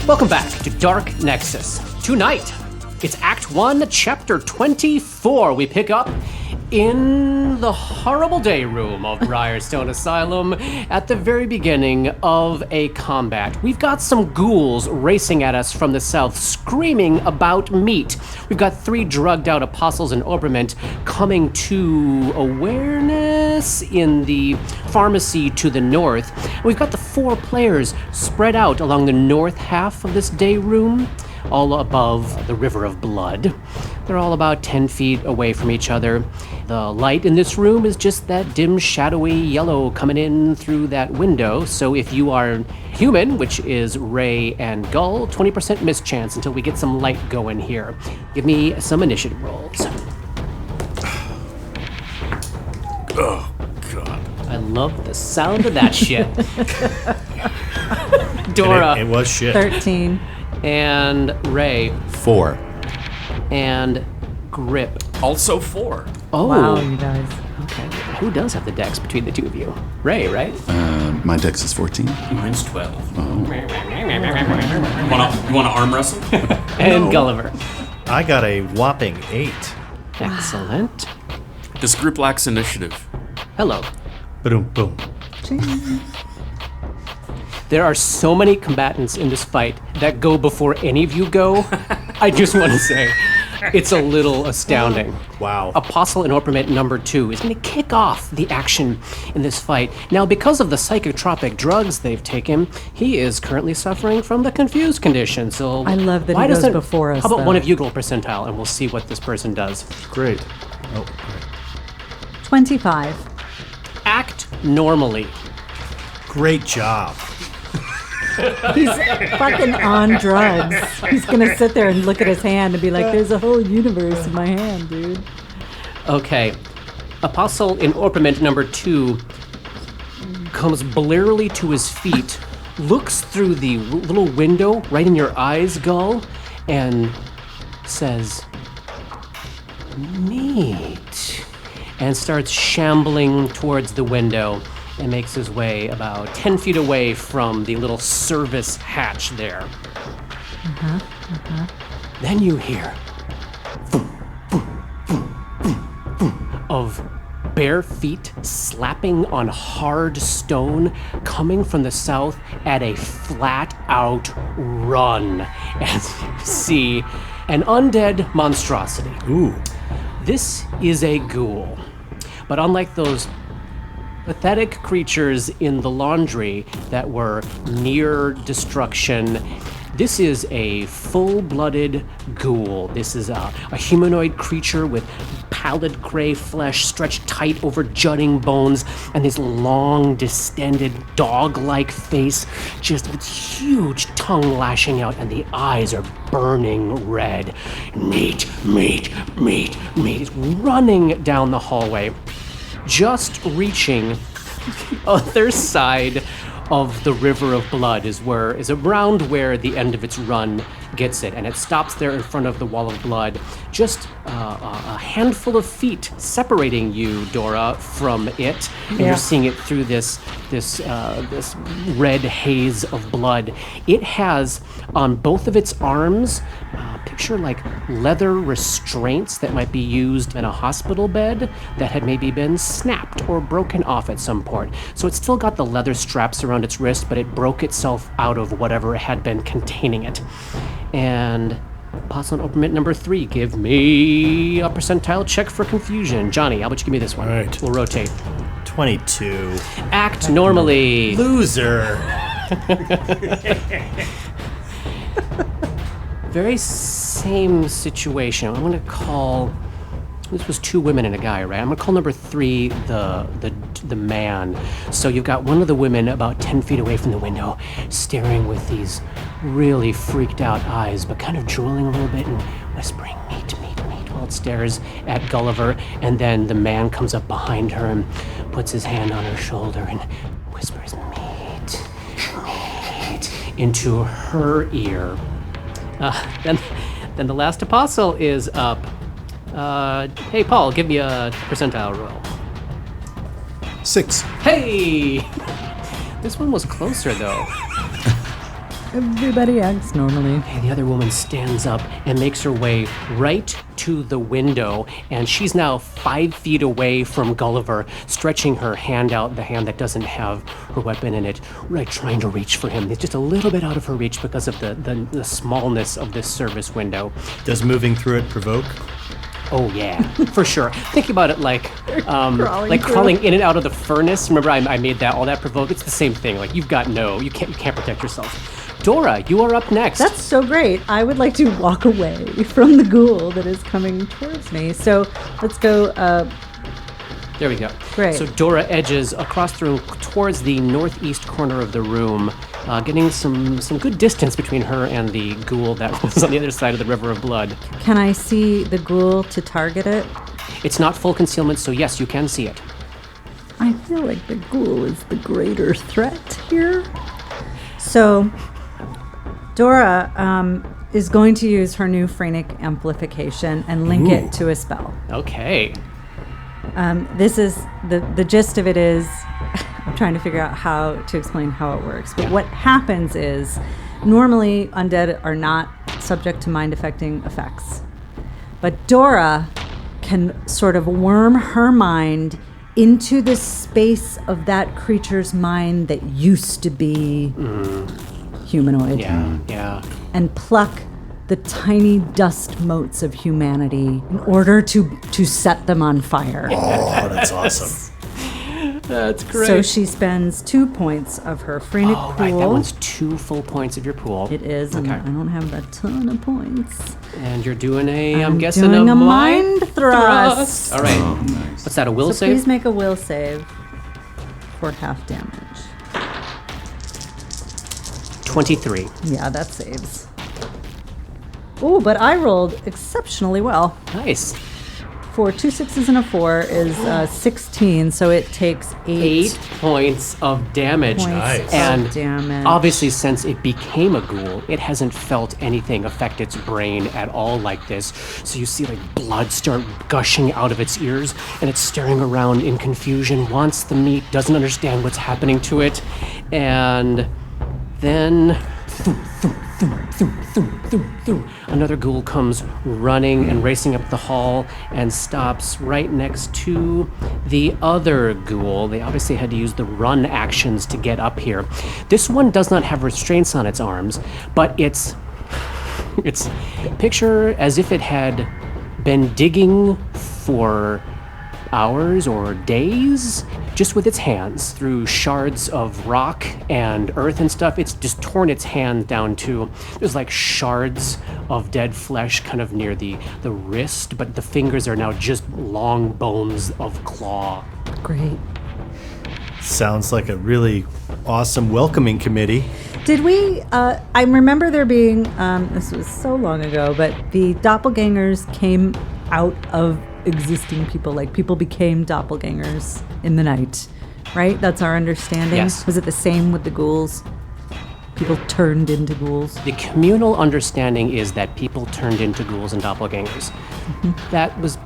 Welcome back to Dark Nexus. Tonight, it's Act 1, Chapter 24. We pick up in the horrible day room of Briarstone Asylum at the very beginning of a combat. We've got some ghouls racing at us from the south, screaming about meat. We've got 3 drugged out apostles in Orpiment coming to awareness in the pharmacy to the north. We've got the 4 players spread out along the north half of this day room, all above the River of Blood. They're all about 10 feet away from each other. The light in this room is just that dim, shadowy yellow coming in through that window. So if you are human, which is Ray and Gull, 20% mischance until we get some light going here. Give me some initiative rolls. Oh, God. I love the sound of that shit. Dora. It was shit. 13. And Ray. 4. And Grip. Also 4. Oh. Wow, you guys. Okay. Who does have the dex between the two of you? Ray, right? My dex is 14. Mine's 12. You want to arm wrestle? And Gulliver. I got a whopping 8. Excellent. This group lacks initiative. Hello. Boom, boom. There are so many combatants in this fight that go before any of you go. I just want to say, it's a little astounding. Wow. Apostle in Orpiment number 2 is going to kick off the action in this fight. Now, because of the psychotropic drugs they've taken, he is currently suffering from the confused condition. So I love that he goes before us, How about though. one of you roll percentile, and we'll see what this person does. Great. Oh, 25. Act normally. great job. He's fucking on drugs. He's gonna sit there and look at his hand and be like, there's a whole universe in my hand, dude. Okay. Apostle in Orpiment number 2 comes blearily to his feet, looks through the little window right in your eyes, Gull, and says, neat, and starts shambling towards the window and makes his way about 10 feet away from the little service hatch there. Then you hear of bare feet slapping on hard stone coming from the south at a flat-out run as you see an undead monstrosity. Ooh. This is a ghoul, but unlike those pathetic creatures in the laundry that were near destruction, this is a full-blooded ghoul. This is a humanoid creature with pallid gray flesh stretched tight over jutting bones and this long, distended, dog-like face just with huge tongue lashing out, and the eyes are burning red. Meat, meat, meat, meat. It's running down the hallway, just reaching the other side of the River of Blood is around where the end of its run gets it, and it stops there in front of the Wall of Blood, just a handful of feet separating you, Dora, from it, and you're seeing it through this red haze of blood. It has on both of its arms, picture like leather restraints that might be used in a hospital bed that had maybe been snapped or broken off at some point. So it's still got the leather straps around its wrist, but it broke itself out of whatever had been containing it. And Apostle in Orpiment number 3, give me a percentile check for confusion. Johnny, how about you give me this one? All right. We'll rotate. 22. Act normally. Loser. Very same situation. I'm gonna call, this was 2 women and a guy, right? I'm gonna call number 3 the man. So you've got one of the women about 10 feet away from the window, staring with these really freaked out eyes, but kind of drooling a little bit and whispering, meat, meat, meat, while it stares at Gulliver. And then the man comes up behind her and puts his hand on her shoulder and whispers, meat, meat, into her ear. Then the last apostle is up. Hey, Paul, give me a percentile roll. 6. Hey! This one was closer, though. Everybody acts normally. And the other woman stands up and makes her way right to the window, and she's now 5 feet away from Gulliver, stretching her hand out, the hand that doesn't have her weapon in it, right, trying to reach for him. It's just a little bit out of her reach because of the smallness of this service window. Does moving through it provoke? Oh yeah, for sure. Think about it like Crawling crawling in and out of the furnace. Remember, I made all that provoke. It's the same thing. Like you can't protect yourself. Dora, you are up next. That's so great. I would like to walk away from the ghoul that is coming towards me. So let's go. There we go. Great. So Dora edges across the room towards the northeast corner of the room, getting some good distance between her and the ghoul that was on the other side of the River of Blood. Can I see the ghoul to target it? It's not full concealment, so yes, you can see it. I feel like the ghoul is the greater threat here. So Dora is going to use her new Phrenic amplification and link it to a spell. Okay. This is the gist of it is I'm trying to figure out how to explain how it works. But what happens is normally undead are not subject to mind affecting effects. But Dora can sort of worm her mind into the space of that creature's mind that used to be humanoid. Yeah. And pluck the tiny dust motes of humanity in order to set them on fire. Oh, that's awesome. That's great. So she spends 2 points of her Phrenic Oh, pool. right. That one's 2 full points of your pool. It is, and Okay. I don't have a ton of points. And you're doing I'm I'm guessing doing a a mind thrust. All right. Oh, nice. What's that, a will So save? please make a will save for half damage. 23. Yeah, that saves. Ooh, but I rolled exceptionally well. Nice. For 2 6s and a 4 is 16, so it takes 8 points of damage. points Nice. of And damage. obviously, since it became a ghoul, it hasn't felt anything affect its brain at all like this. So you see like blood start gushing out of its ears, and it's staring around in confusion, wants the meat, doesn't understand what's happening to it, and then another ghoul comes running and racing up the hall and stops right next to the other ghoul. They obviously had to use the run actions to get up here. This one does not have restraints on its arms, but it's picture as if it had been digging for hours or days just with its hands through shards of rock and earth and stuff. It's just torn its hand down to, there's like shards of dead flesh kind of near the wrist, but the fingers are now just long bones of claw. Great. Sounds like a really awesome welcoming committee. Did we, I remember there being, this was so long ago, but the doppelgangers came out of existing people. Like people became doppelgangers in the night, right? That's our understanding. Yes. Was it the same with the ghouls? People turned into ghouls. The communal understanding is that people turned into ghouls and doppelgangers. That was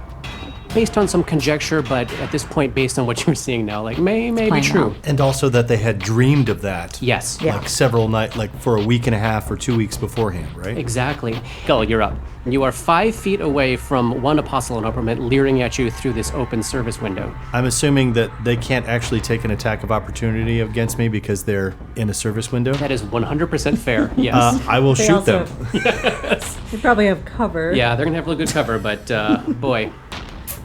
based on some conjecture, but at this point, based on what you're seeing now, like may be playing true. out. And also that they had dreamed of that. Yes. Yeah. Like several nights, like for a week and a half or 2 weeks beforehand, right? Exactly. Gull, you're up. You are 5 feet away from one apostle in upperment leering at you through this open service window. I'm assuming that they can't actually take an attack of opportunity against me because they're in a service window. That is 100% fair. Yes. I will They shoot also- them. They probably have cover. Yeah, they're gonna have really good cover, but boy,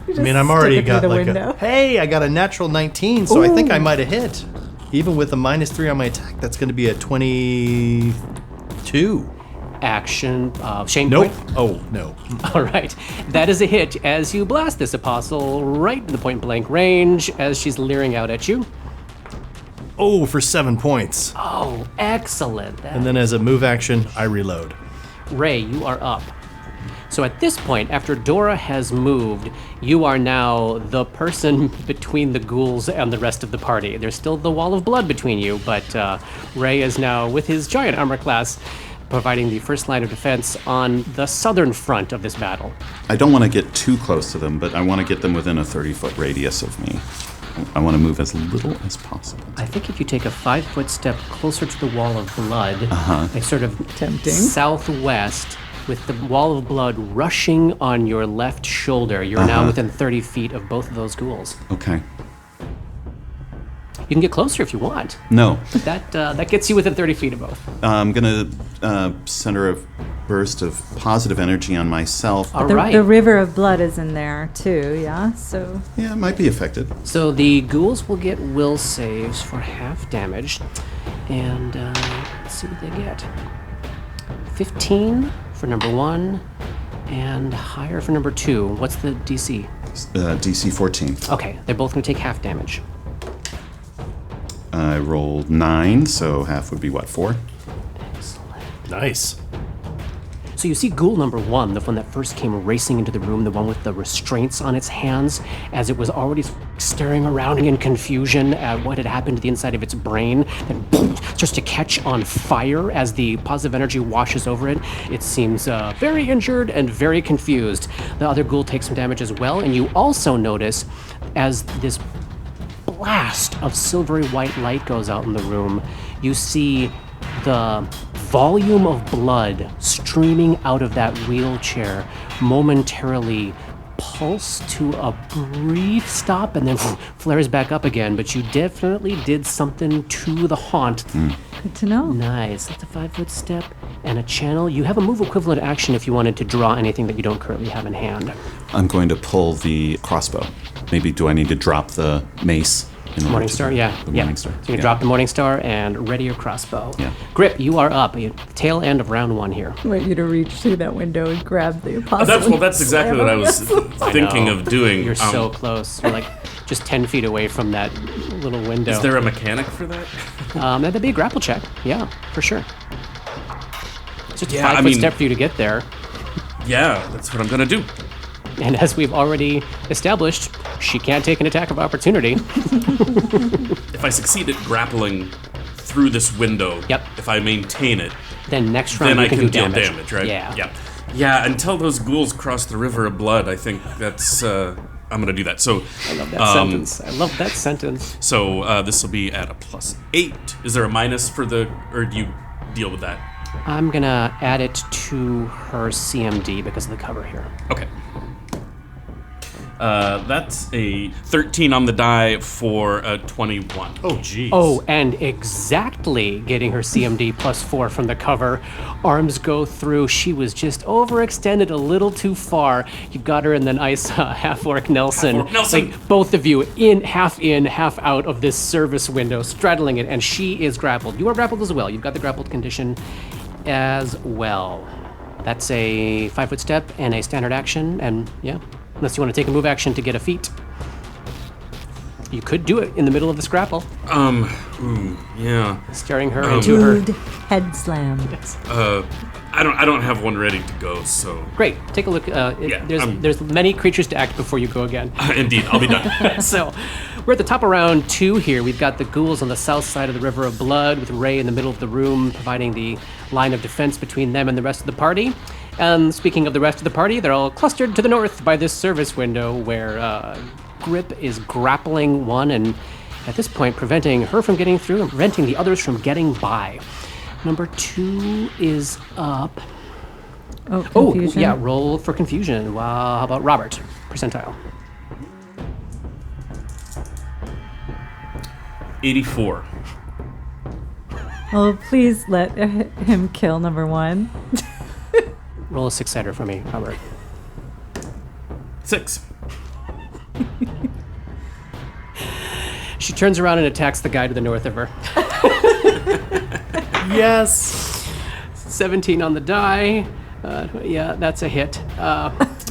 You I mean, just I'm already stick it got through the like window. hey, I got a natural 19, so I think I Ooh. might have hit. Even with a -3 on my attack, that's going to be a 22. action. Shane Nope. point. Oh, no. All right, that is a hit as you blast this apostle right in the point blank range as she's leering out at you. Oh, for 7 points. Oh, excellent. And then as a move action, I reload. Ray, you are up. So at this point, after Dora has moved, you are now the person between the ghouls and the rest of the party. There's still the wall of blood between you, but Ray is now, with his giant armor class, providing the first line of defense on the southern front of this battle. I don't want to get too close to them, but I want to get them within a 30-foot radius of me. I want to move as little as possible. I think if you take a 5-foot step closer to the wall of blood, like sort of Tempting. southwest, with the wall of blood rushing on your left shoulder, you're now within 30 feet of both of those ghouls. Okay. You can get closer if you want. No. That gets you within 30 feet of both. I'm going to center a burst of positive energy on myself. All The, right. the river of blood is in there too, yeah? So Yeah, it might be affected. So the ghouls will get will saves for half damage. And let's see what they get. 15 for number 1, and higher for number 2. What's the DC? DC 14. Okay, they're both going to take half damage. I rolled 9, so half would be what, 4? Excellent. Nice. So you see ghoul number 1, the one that first came racing into the room, the one with the restraints on its hands, as it was already staring around in confusion at what had happened to the inside of its brain, and boom, starts to catch on fire as the positive energy washes over it. It seems very injured and very confused. The other ghoul takes some damage as well, and you also notice as this blast of silvery white light goes out in the room, you see the volume of blood streaming out of that wheelchair momentarily pulse to a brief stop and then flares back up again, but you definitely did something to the haunt. good to know. Nice. That's a 5-foot step and a channel. You have a move equivalent action if you wanted to draw anything that you don't currently have in hand. I'm going to pull the crossbow. Maybe do I need to drop the mace? Morning Star, yeah. The yeah. Morning Star. So you can drop the Morning Star and ready your crossbow. Yeah. Grip, you are up. Tail end of round 1 here. I want you to reach through that window and grab the apostle. That's exactly what I was thinking of doing. You're so close. You're like just 10 feet away from that little window. Is there a mechanic for that? That'd be a grapple check. Yeah, for sure. It's just a Yeah, 5-foot step for you to get there. Yeah, that's what I'm gonna do. And as we've already established, she can't take an attack of opportunity. If I succeed at grappling through this window, Yep. if I maintain it, Then next round then you I can can do deal damage. damage, right? Yeah. Yeah, until those ghouls cross the river of blood, I think that's, I'm gonna do that. So, I love that sentence. I love that sentence. so this will be at a +8. Is there a minus for the, or do you deal with that? I'm gonna add it to her CMD because of the cover here. Okay. That's a 13 on the die for a 21. Oh, jeez. Oh, and exactly getting her CMD +4 from the cover. Arms go through. She was just overextended a little too far. You've got her in the nice half-orc Nelson. Half-orc Nelson. Like both of you in, half out of this service window, straddling it, and she is grappled. You are grappled as well. You've got the grappled condition as well. That's a 5-foot step and a standard action, and yeah. Unless you want to take a move action to get a feat. You could do it in the middle of this grapple, Yeah. staring her into her. Dude, head slam. I don't have one ready to go, so Great. Take a look. There's many creatures to act before you go again. indeed, I'll be done. So, we're at the top of round 2 here. We've got the ghouls on the south side of the River of Blood, with Ray in the middle of the room, providing the line of defense between them and the rest of the party. And speaking of the rest of the party, they're all clustered to the north by this service window where Grip is grappling one and, at this point, preventing her from getting through and preventing the others from getting by. Number 2 is up. Oh, Oh, confusion. yeah, roll for confusion. Wow, how about Robert? Percentile. 84. Oh, please let him kill number 1. Roll a 6-sider for me, Robert. 6. She turns around and attacks the guy to the north of her. Yes. 17 on the die. Yeah, that's a hit.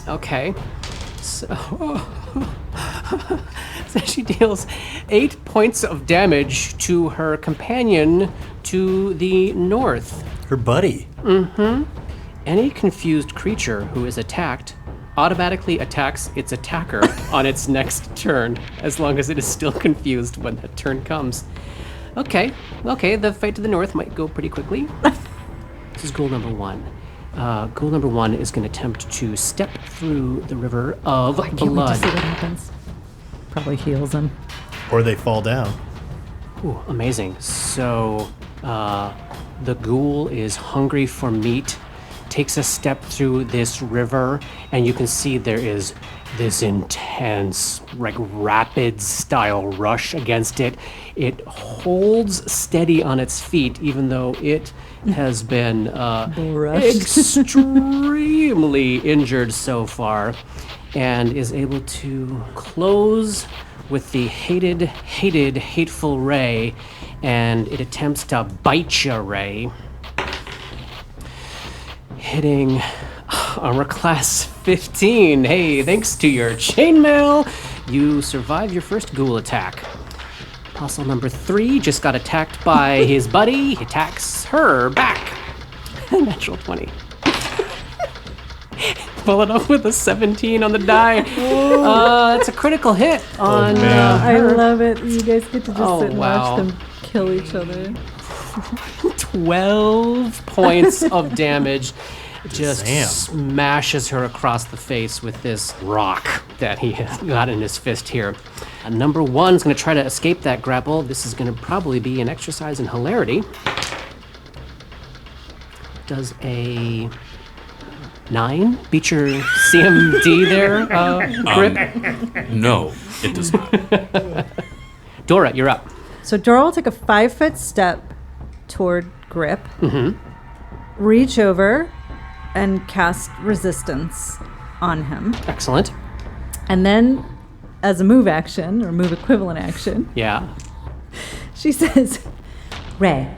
Okay. So, so she deals 8 points of damage to her companion to the north. Her buddy. Any confused creature who is attacked automatically attacks its attacker on its next turn, as long as it is still confused when that turn comes. Okay, the fight to the north might go pretty quickly. This is goal number 1. Goal number 1 is going to attempt to step through the river of Can't wait to blood. see what happens. Probably heals him. Or they fall down. Ooh, amazing. So the ghoul is hungry for meat, takes a step through this river, and you can see there is this intense, like rapid-style rush against it. It holds steady on its feet, even though it has been extremely injured so far, and is able to close with the hateful Ray, and it attempts to bite you, Ray. Hitting armor class 15. Hey, thanks to your chainmail, you survive your first ghoul attack. Apostle number 3 just got attacked by his buddy. He attacks her back. Natural 20. Pull it up with a 17 on the die. It's a critical hit on I her. love it. You guys get to just sit and wow. watch them kill each other. 12 points of damage. Just Damn. smashes her across the face with this rock that he has got in his fist here. Number 1 is going to try to escape that grapple. This is going to probably be an exercise in hilarity. Does a 9 beat your CMD there, Grip? No, it does not. Dora, you're up. So Dora will take a 5-foot step toward Grip, reach over, and cast resistance on him. Excellent. And then, as a move action, or move equivalent action, Yeah. she says, Ray,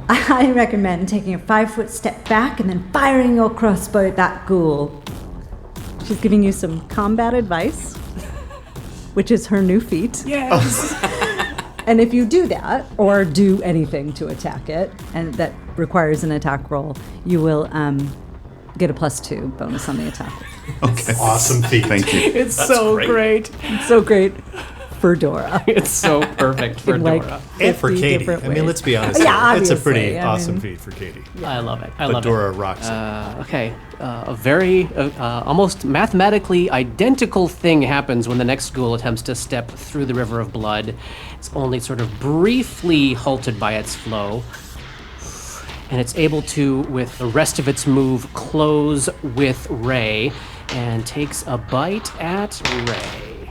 I recommend taking a 5-foot step back and then firing your crossbow at that ghoul. She's giving you some combat advice, which is her new feat. Yes. And if you do that, or do anything to attack it, and that requires an attack roll, you will get a +2 bonus on the attack. Okay. Awesome feat. Thank you. It's so great. It's so great for Dora. It's so perfect for In, like, Dora. And for 50 Katie. different I mean, ways. let's be honest. Yeah, here. It's a obviously. pretty I awesome mean- feat for Katie. I love it. I But love Dora rocks it. Okay. A very almost mathematically identical thing happens when the next ghoul attempts to step through the river of blood. It's only sort of briefly halted by its flow. And it's able to, with the rest of its move, close with Ray and takes a bite at Ray.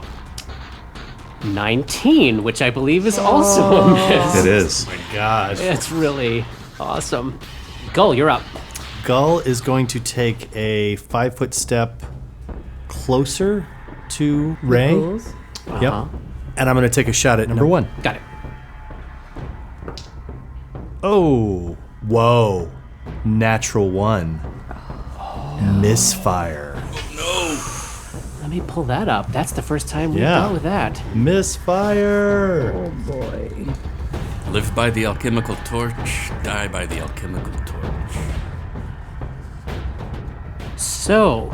19, which I believe is also a miss. It is. Gosh. It's really awesome. Gull, you're up. Gull is going to take a 5-foot step closer to Ray. Ghouls. Yep. And I'm going to take a shot at number 1. Got it. Oh, whoa. Natural 1. Misfire. Let me pull that up. That's the first time we've Yeah. dealt with that. Misfire. Oh boy. Live by the alchemical torch, die by the alchemical torch. So,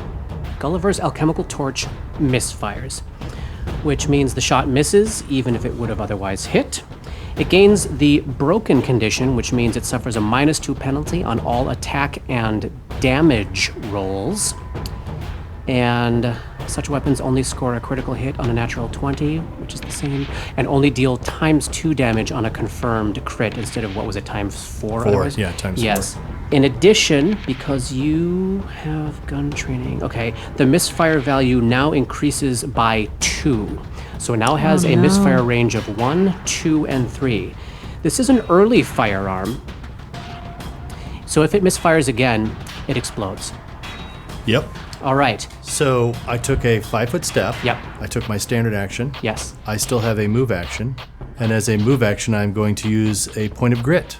Gulliver's alchemical torch misfires, which means the shot misses even if it would have otherwise hit. It gains the broken condition, which means it suffers a -2 penalty on all attack and damage rolls. And such weapons only score a critical hit on a natural 20, which is the same, and only deal ×2 damage on a confirmed crit instead of, what was it, ×4? otherwise? Yeah, ×4. Yes. In addition, because you have gun training, okay, the misfire value now increases by 2. So it now has a misfire range of 1, 2, and 3. This is an early firearm. So if it misfires again, it explodes. Yep. All right. So I took a 5-foot step. Yep. I took my standard action. Yes. I still have a move action. And as a move action, I'm going to use a point of grit.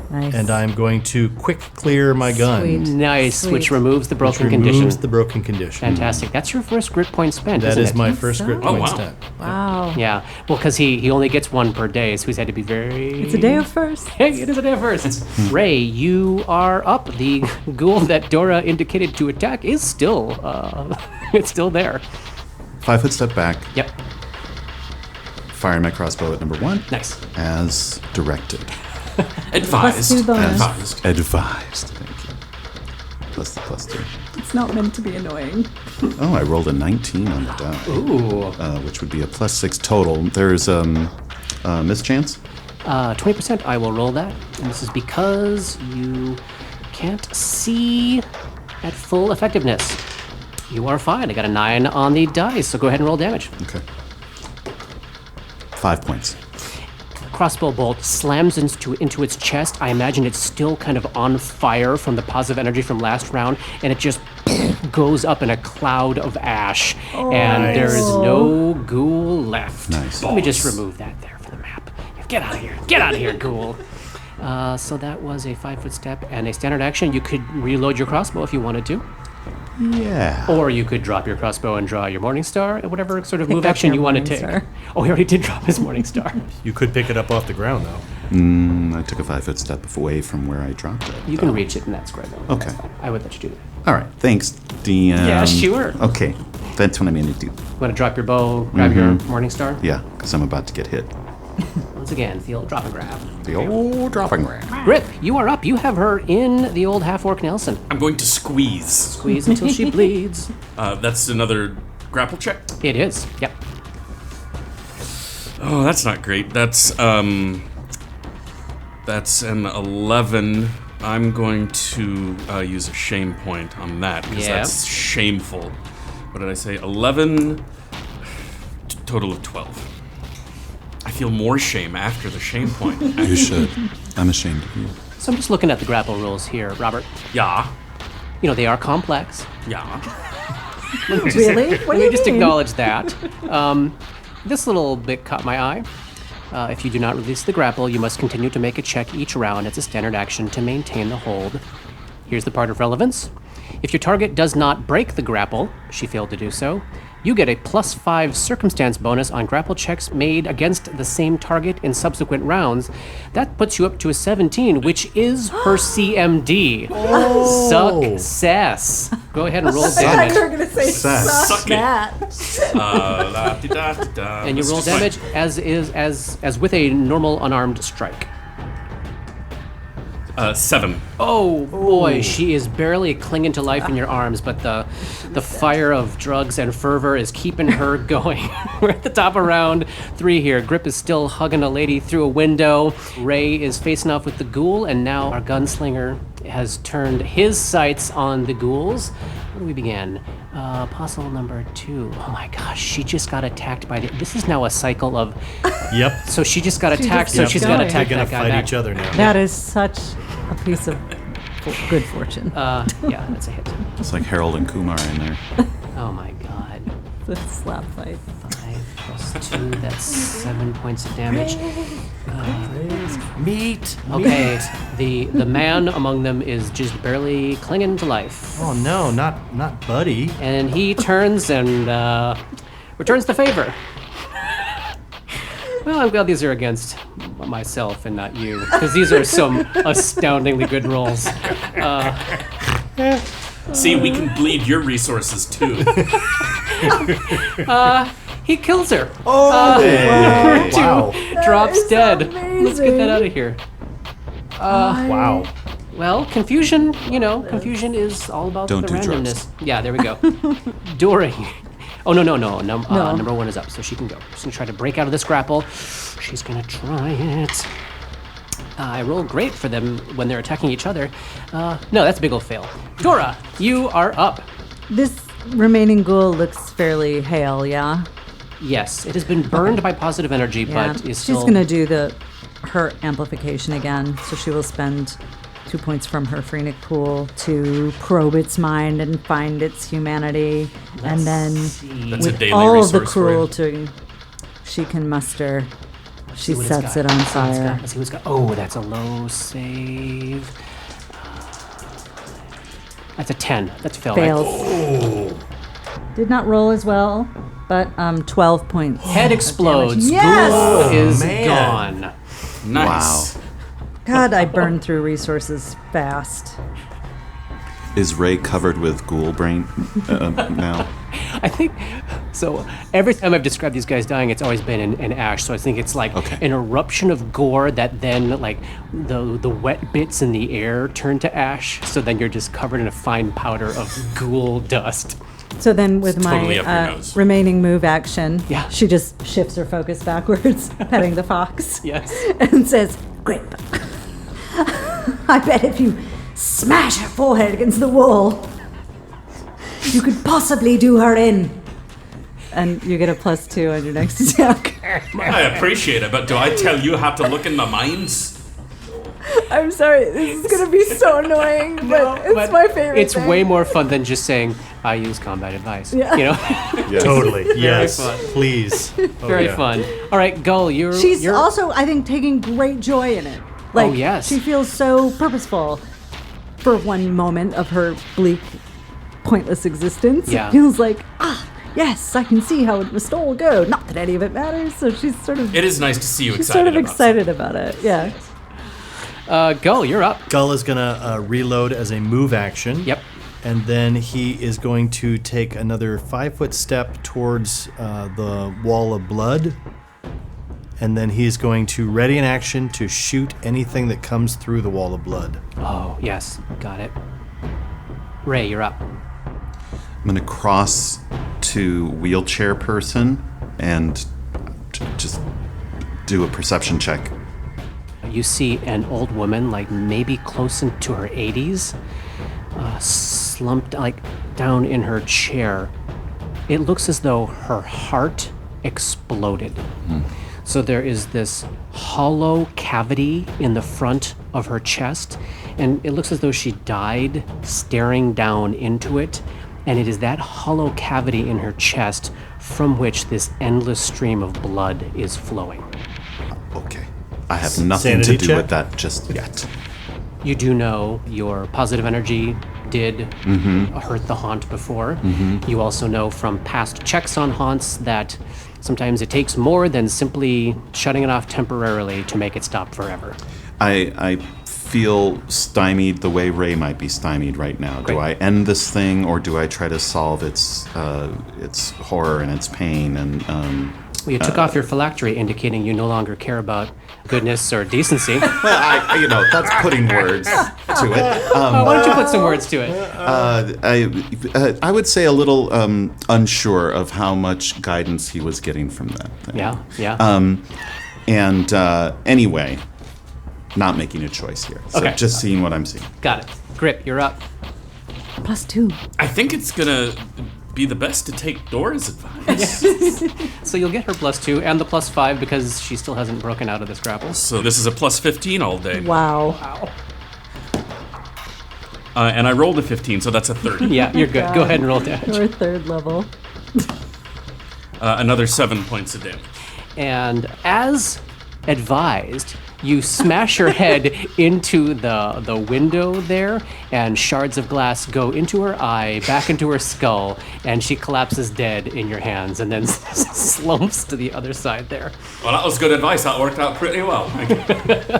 Nice. And I'm going to quick clear my gun. Sweet. Nice, Sweet. which removes the broken Removes condition. the broken condition. Fantastic. That's your first grit point spent, That isn't is it? my first grit so. point wow. step. Wow. Yeah. Well, because he only gets one per day, so he's had to be very... It's a day of first. Hey, it is a day of first. Ray, you are up. The ghoul that Dora indicated to attack is still, it's still there. 5-foot step back, Yep. firing my crossbow at number 1 Nice. as directed. Advised. +2 bonus. Advised. Advised. Thank you. plus the +2. It's not meant to be annoying. Oh, I rolled a 19 on the die. Ooh. Which would be a +6 total. There's mischance. 20%, I will roll that. And this is because you can't see at full effectiveness. You are fine. I got a 9 on the dice, so go ahead and roll damage. Okay. 5 points. Crossbow bolt slams into its chest. I imagine it's still kind of on fire from the positive energy from last round, and it just goes up in a cloud of ash, and there is no ghoul left. Nice. Let me just remove that there for the map. Get out of here. Get out of here, ghoul. So that was a 5-foot step and a standard action. You could reload your crossbow if you wanted to. Yeah. Or you could drop your crossbow and draw your Morning Star, whatever sort of move up action your you want to Morning take. Star. Oh, he already did drop his Morning Star. You could pick it up off the ground, though. I took a 5-foot step away from where I dropped it. You can reach it in that square, though. Okay. That's fine. I would let you do that. All right. Thanks, DM. Yeah, sure. Okay. That's what I'm going to do. Want to drop your bow, grab your Morning Star? Yeah, because I'm about to get hit. Once again, the old drop and grab. The old dropping grab. Grip, you are up. You have her in the old half-orc Nelson. I'm going to squeeze. Squeeze until she bleeds. That's another grapple check. It is. Yep. Oh, that's not great. That's an 11. I'm going to use a shame point on that because Yeah. that's shameful. What did I say? 11. Total of 12. I feel more shame after the shame point. You should. I'm ashamed of you. So I'm just looking at the grapple rules here, Robert. Yeah. You know, they are complex. Yeah. Really? What Let do me you just mean? acknowledge that. This little bit caught my eye. If you do not release the grapple, you must continue to make a check each round as a standard action to maintain the hold. Here's the part of relevance. If your target does not break the grapple, she failed to do so, you get a +5 circumstance bonus on grapple checks made against the same target in subsequent rounds. That puts you up to a 17, which is her CMD. Success. Go ahead and roll I thought damage. you were going to say Suck suck it. that. And you roll damage as with a normal unarmed strike. 7. Oh boy, she is barely clinging to life in your arms, but the fire of drugs and fervor is keeping her going. We're at the top of round 3 here. Grip is still hugging a lady through a window. Ray is facing off with the ghoul, and now our gunslinger has turned his sights on the ghouls. Where do we begin? Apostle number 2. Oh my gosh, she just got attacked by this is now a cycle of. Yep. So she just got attacked, so just she's kept got to going. attack They're that gonna guy fight back. each other now. That is such a piece of good fortune. Yeah, that's a hit. It's like Harold and Kumar in there. Oh my god. The slap fight. 5 + 2, that's 7 points of damage. Meat. Okay, the man among them is just barely clinging to life. Oh no, not Buddy. And he turns and returns the favor. Well, I'm glad these are against myself and not you, because these are some astoundingly good rolls. See, we can bleed your resources too. He kills her. Wow. Drops is dead. Let's get that amazing. out of here. Wow. Well, confusion, confusion is all about Don't the do drugs. randomness. Yeah, there we go. During. Oh, no. Number 1 is up, so she can go. She's going to try to break out of this grapple. She's going to try it. I roll great for them when they're attacking each other. No, that's a big old fail. Dora, you are up. This remaining ghoul looks fairly hale, yeah? Yes, it has been burned by positive energy, Yeah. but is She's still... going to do her amplification again, so she will spend 2 points from her Phoenix pool to probe its mind and find its humanity, and then That's a with daily all of the resource for you. cruelty she can muster, she what it's sets got. it on Let's see what it's got. fire. Let's see what's got. Oh, that's a low save. That's a 10. That's a fail, Fails. right? Did not roll as well, but 12 points. Head explodes. Yes! Ghoul is man. gone. Nice. Wow. God, I burn through resources fast. Is Ray covered with ghoul brain now? I think So every time I've described these guys dying, it's always been in ash. So I think it's like an eruption of gore that then like the wet bits in the air turn to ash. So then you're just covered in a fine powder of ghoul dust. So then with totally up your my nose. remaining move action, Yeah. she just shifts her focus backwards, petting the fox. Yes. And says, Grip, I bet if you smash her forehead against the wall, you could possibly do her in. And you get a +2 on your next attack. I appreciate it, but do I tell you how to look in the minds? I'm sorry, this is going to be so annoying, but it's my favorite It's thing. way more fun than just saying, I use combat advice. Yeah. You know? Yes. Totally. Yes. fun. Please. Very fun. All right, Gull, She's you're also, I think, taking great joy in it. Like, yes. she feels so purposeful for one moment of her bleak, pointless existence. Yeah. It feels like, yes, I can see how it must all go. Not that any of it matters. So she's sort of, It is nice to see you she's excited sort of about excited about it. Yeah. Gull, you're up. Gull is going to reload as a move action. Yep. And then he is going to take another 5-foot step towards the wall of blood. And then he is going to ready an action to shoot anything that comes through the wall of blood. Oh, yes, got it. Ray, you're up. I'm going to cross to wheelchair person and just do a perception check. You see an old woman, like maybe close into her 80s, slumped like down in her chair. It looks as though her heart exploded. So there is this hollow cavity in the front of her chest, and it looks as though she died staring down into it. And it is that hollow cavity in her chest from which this endless stream of blood is flowing. Okay. I have nothing Sanity to do check? with that just yet. You do know your positive energy did hurt the haunt before. You also know from past checks on haunts that sometimes it takes more than simply shutting it off temporarily to make it stop forever. I feel stymied the way Ray might be stymied right now. Do I Great. end this thing, or do I try to solve its horror and its pain? And Well, you took off your phylactery, indicating you no longer care about goodness or decency. well, that's putting words to it. Why don't you put some words to it? I would say a little unsure of how much guidance he was getting from that thing. Yeah. And anyway, not making a choice here. So Okay. just seeing what I'm seeing. Got it. Grip, you're up. +2. I think it's gonna be the best to take Dora's advice. So you'll get her +2 and the +5 because she still hasn't broken out of this grapple. So this is a +15 all day. Wow. And I rolled a 15, so that's a 30. Yeah, you're good. Go ahead and roll damage. We're 3rd level. Another 7 points of damage. And as advised, you smash her head into the window there, and shards of glass go into her eye, back into her skull, and she collapses dead in your hands and then slumps to the other side there. Well, that was good advice. That worked out pretty well. Thank you.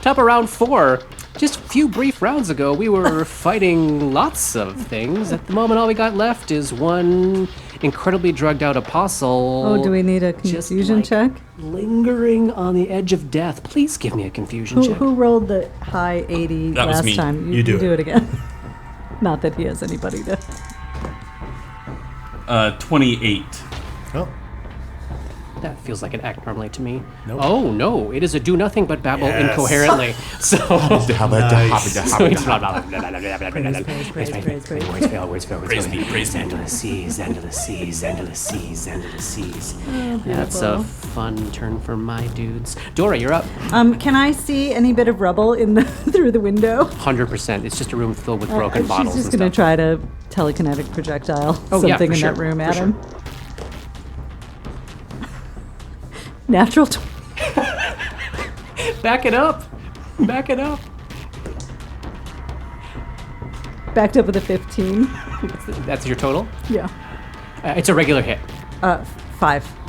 Top of round 4. Just a few brief rounds ago, we were fighting lots of things. At the moment, all we got left is one incredibly drugged out apostle. Oh, do we need a just, confusion like, check? Lingering on the edge of death. Please give me a confusion check. Who rolled the high 80 That was last me. time? You do it. it again. Not that he has anybody to. 28. Oh, That feels like an act normally to me. Nope. Oh, no. It is a do nothing but babble Yes. incoherently. So. Praise me, praise me. Endless seas, endless seas, endless seas, endless seas. That's a fun turn for my dudes. Dora, you're up. Can I see any bit of rubble in the through the window? 100%. It's just a room filled with broken bottles She's just and going to stuff. try to telekinetic projectile Oh, yeah, something for in sure, that room for at sure. him. Natural 20. Back it up. Back it up. Backed up with a 15. That's your total? Yeah. It's a regular hit. 5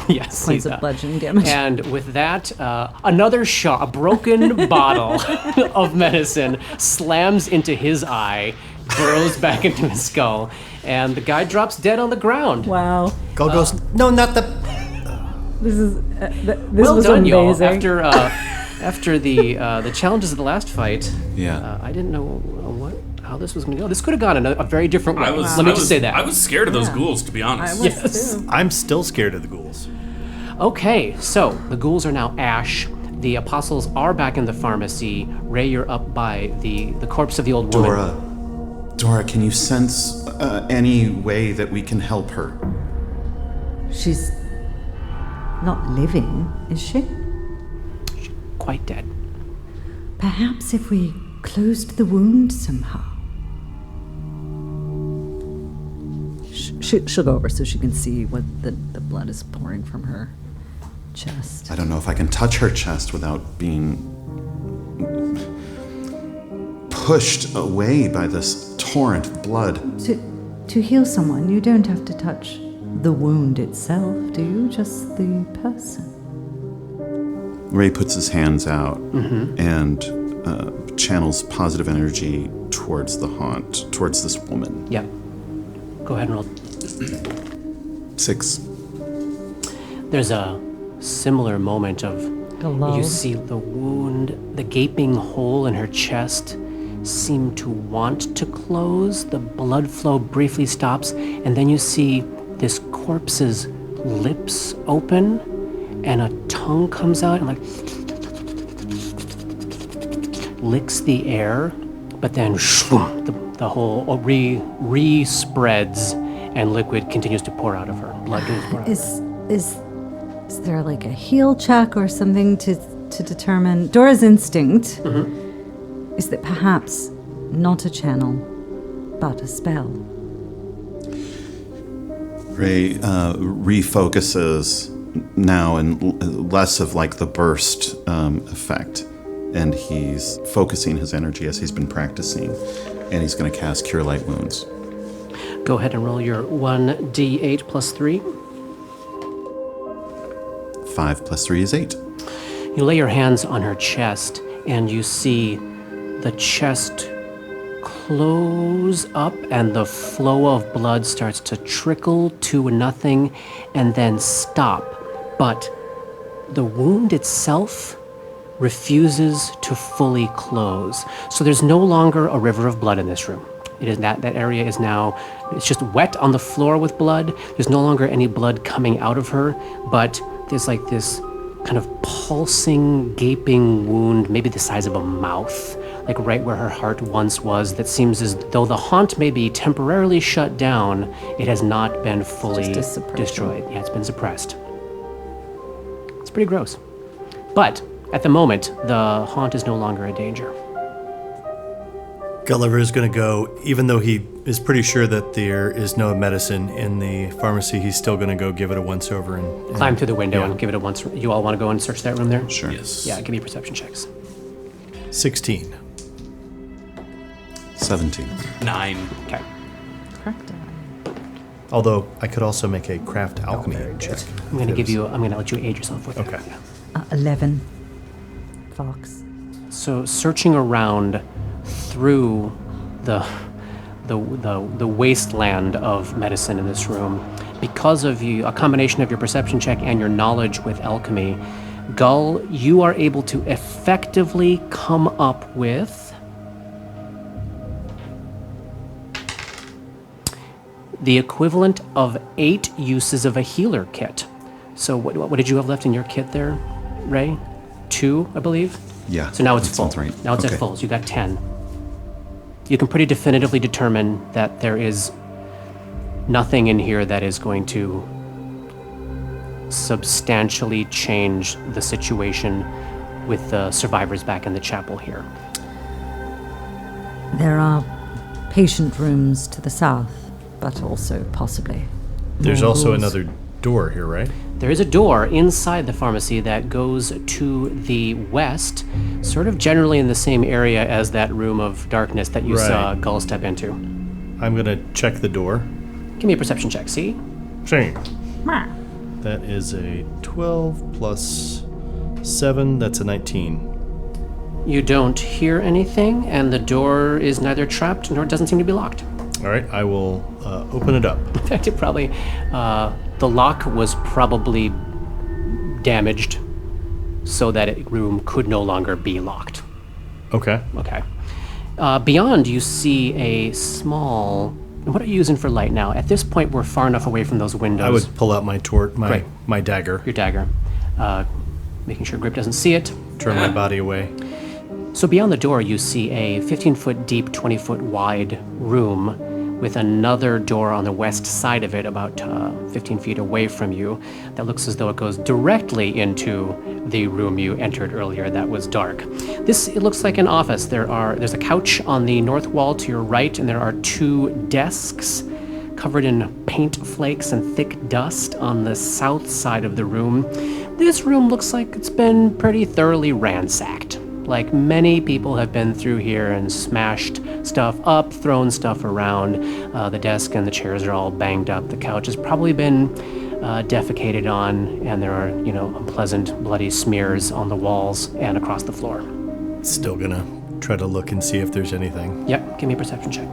Yes. points he's of up. bludgeoning damage. And with that, another shot, a broken bottle of medicine slams into his eye, burrows back into his skull, And the guy drops dead on the ground. Wow. Gull goes, no, not the... This is Well was done, y'all. amazing. After the challenges of the last fight, Yeah. I didn't know how this was going to go. This could have gone in a very different way. Let me just say that. I was scared of those ghouls, to be honest. I was Yes. too. I'm still scared of the ghouls. Okay, so the ghouls are now ash. The apostles are back in the pharmacy. Ray, you're up by the corpse of the old woman. Dora, can you sense any way that we can help her? She's not living, is she? Quite dead. Perhaps if we closed the wound somehow. She'll go over so she can see what the blood is pouring from her chest. I don't know if I can touch her chest without being pushed away by this torrent of blood. To heal someone, you don't have to touch the wound itself, do you? Just the person. Ray puts his hands out and channels positive energy towards the haunt, towards this woman. Yep. Go ahead and roll. 6. There's a similar moment of lull. you see the wound, the gaping hole in her chest seem to want to close. The blood flow briefly stops, and then you see this corpse's lips open, and a tongue comes out and licks the air, but then the whole re-spreads, and liquid continues to pour out of her. Blood continues to pour out of her. Is there like a heal check or something to determine? Dora's instinct is that perhaps not a channel, but a spell. Ray refocuses now and less of like the burst effect, and he's focusing his energy as he's been practicing, and he's going to cast Cure Light Wounds. Go ahead and roll your 1d8 plus 3. 5 plus 3 is 8. You lay your hands on her chest, and you see the chest close up, and the flow of blood starts to trickle to nothing and then stop. But the wound itself refuses to fully close. So there's no longer a river of blood in this room. It is that area is now, it's just wet on the floor with blood. There's no longer any blood coming out of her, but there's like this kind of pulsing, gaping wound, maybe the size of a mouth, like right where her heart once was, that seems as though the haunt may be temporarily shut down, it has not been fully destroyed. Yeah, it's been suppressed. It's pretty gross. But at the moment, the haunt is no longer a danger. Gulliver is going to go, even though he is pretty sure that there is no medicine in the pharmacy, he's still going to go give it a once-over and Climb through the window yeah. and give it a once. You all want to go and search that room there? Sure. Yes. Yeah, give me perception checks. 16. 17. 9. Okay. Correct. Although I could also make a craft alchemy check. I'm going to let you aid yourself with it. Okay. 11. Fox. So searching around through the wasteland of medicine in this room, because of a combination of your perception check and your knowledge with alchemy, Gull, you are able to effectively come up with the equivalent of 8 uses of a healer kit. So what did you have left in your kit there, Ray? 2, I believe? Yeah. So now it's that full. sounds right. Now it's Okay. at full. So you got 10. You can pretty definitively determine that there is nothing in here that is going to substantially change the situation with the survivors back in the chapel here. There are patient rooms to the south, but also possibly. There's more also ghouls. another door here, right? There is a door inside the pharmacy that goes to the west, sort of generally in the same area as that room of darkness that you saw Right. Gull step into. I'm going to check the door. Give me a perception check, see? Same. That is a 12 plus 7. That's a 19. You don't hear anything, and the door is neither trapped nor doesn't seem to be locked. All right, I will open it up. In fact, it probably, the lock was probably damaged so that room could no longer be locked. Okay. Okay. Beyond, you see a small. What are you using for light now? At this point, we're far enough away from those windows. I would pull out my Great. my dagger, Your dagger, making sure Grip doesn't see it. turn my body away. So beyond the door, you see a 15-foot deep, 20-foot wide room with another door on the west side of it, about 15 feet away from you, that looks as though it goes directly into the room you entered earlier that was dark. It looks like an office. There's a couch on the north wall to your right, and there are 2 desks covered in paint flakes and thick dust on the south side of the room. This room looks like it's been pretty thoroughly ransacked. Like many people have been through here and smashed stuff up, thrown stuff around. The desk and the chairs are all banged up. The couch has probably been defecated on, and there are, unpleasant bloody smears on the walls and across the floor. Still gonna try to look and see if there's anything. Yep, give me a perception check.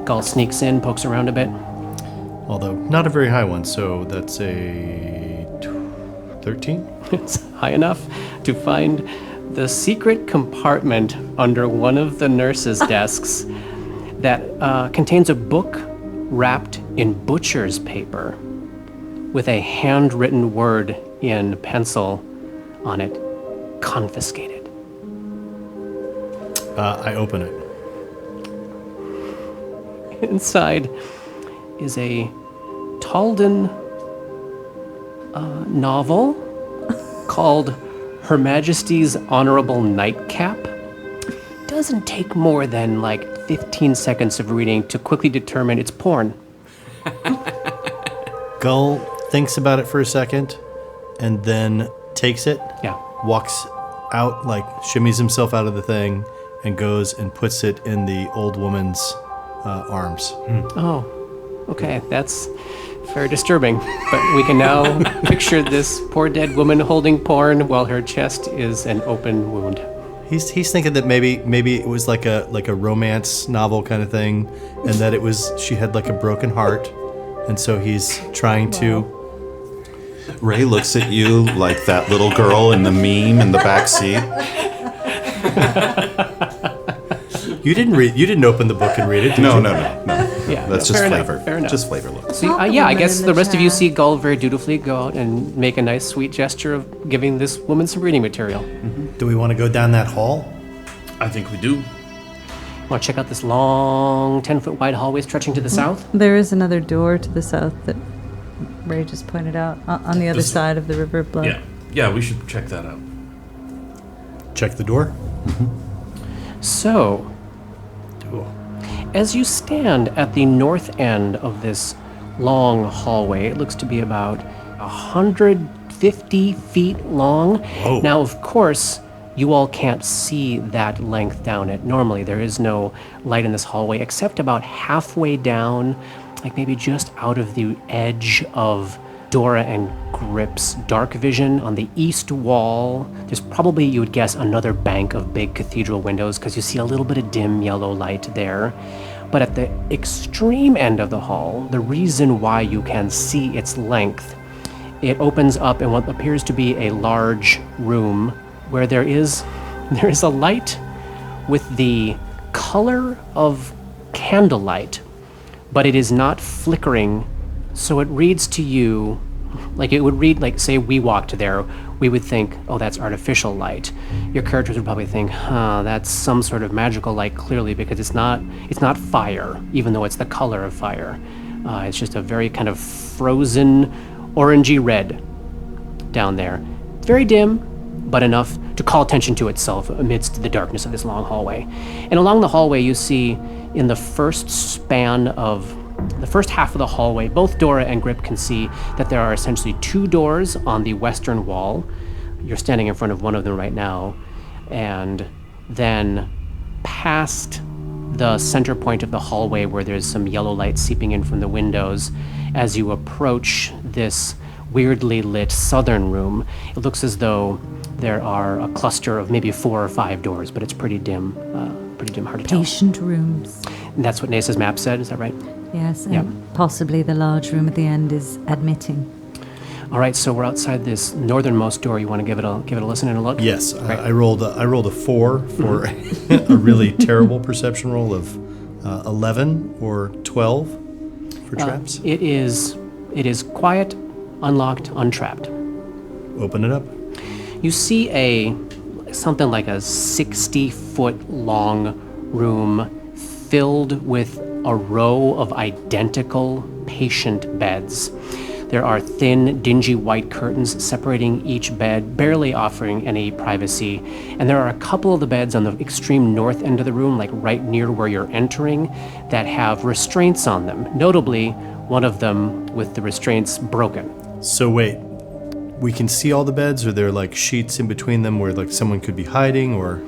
Gull sneaks in, pokes around a bit. Although not a very high one, so that's a 13. It's high enough to find the secret compartment under one of the nurses' desks that contains a book wrapped in butcher's paper with a handwritten word in pencil on it: confiscated. I open it. Inside is a Talden novel called Her Majesty's Honorable Nightcap. Doesn't take more than 15 seconds of reading to quickly determine it's porn. Gull thinks about it for a second, and then takes it, Yeah. walks out, shimmies himself out of the thing, and goes and puts it in the old woman's arms. Oh, okay, that's very disturbing. But we can now picture this poor dead woman holding porn while her chest is an open wound. He's thinking that maybe it was like a romance novel kind of thing, and that she had a broken heart, and so he's trying to. Ray looks at you like that little girl in the meme in the back seat. You didn't open the book and read it, did No. you? Yeah, That's just fair enough, flavor. fair enough. Just flavor look. So, Not the I woman guess in the the rest of you chat. see Gull very dutifully go out and make a nice, sweet gesture of giving this woman some reading material. Do we want to go down that hall? I think we do. Want to check out this long, 10-foot wide hallway stretching to the south? There is another door to the south that Ray just pointed out on the other This- side of the River of Blood. Yeah, we should check that out. Check the door. So, as you stand at the north end of this long hallway, it looks to be about 150 feet long. Whoa. Now, of course, you all can't see that length down it. Normally, there is no light in this hallway except about halfway down, maybe just out of the edge of Dora and Grip's dark vision on the east wall. There's probably, you would guess, another bank of big cathedral windows because you see a little bit of dim yellow light there. But at the extreme end of the hall, the reason why you can see its length, it opens up in what appears to be a large room where there is a light with the color of candlelight, but it is not flickering. So it reads to you, it would read say we walked there, we would think, oh, that's artificial light. Your characters would probably think, that's some sort of magical light, clearly, because it's not fire, even though it's the color of fire. It's just a very kind of frozen orangey red down there. It's very dim, but enough to call attention to itself amidst the darkness of this long hallway. And along the hallway, you see in the first span of the first half of the hallway, both Dora and Grip can see that there are essentially 2 doors on the western wall. You're standing in front of one of them right now. And then past the center point of the hallway where there's some yellow light seeping in from the windows, as you approach this weirdly lit southern room, it looks as though there are a cluster of maybe 4 or 5 doors, but it's pretty dim pretty hard to tell. Patient rooms. And that's what Nace's map said, is that right? Yes, and Yep. possibly the large room at the end is admitting. All right, so we're outside this northernmost door. You want to give it a listen and a look? Yes, Great. I rolled a 4 for a really terrible perception roll of 11 or 12 for traps. It is quiet, unlocked, untrapped. Open it up. You see something like a 60-foot long room filled with a row of identical patient beds. There are thin, dingy white curtains separating each bed, barely offering any privacy. And there are a couple of the beds on the extreme north end of the room, like right near where you're entering, that have restraints on them. Notably, one of them with the restraints broken. So wait, we can see all the beds, or there are like sheets in between them where like someone could be hiding, or?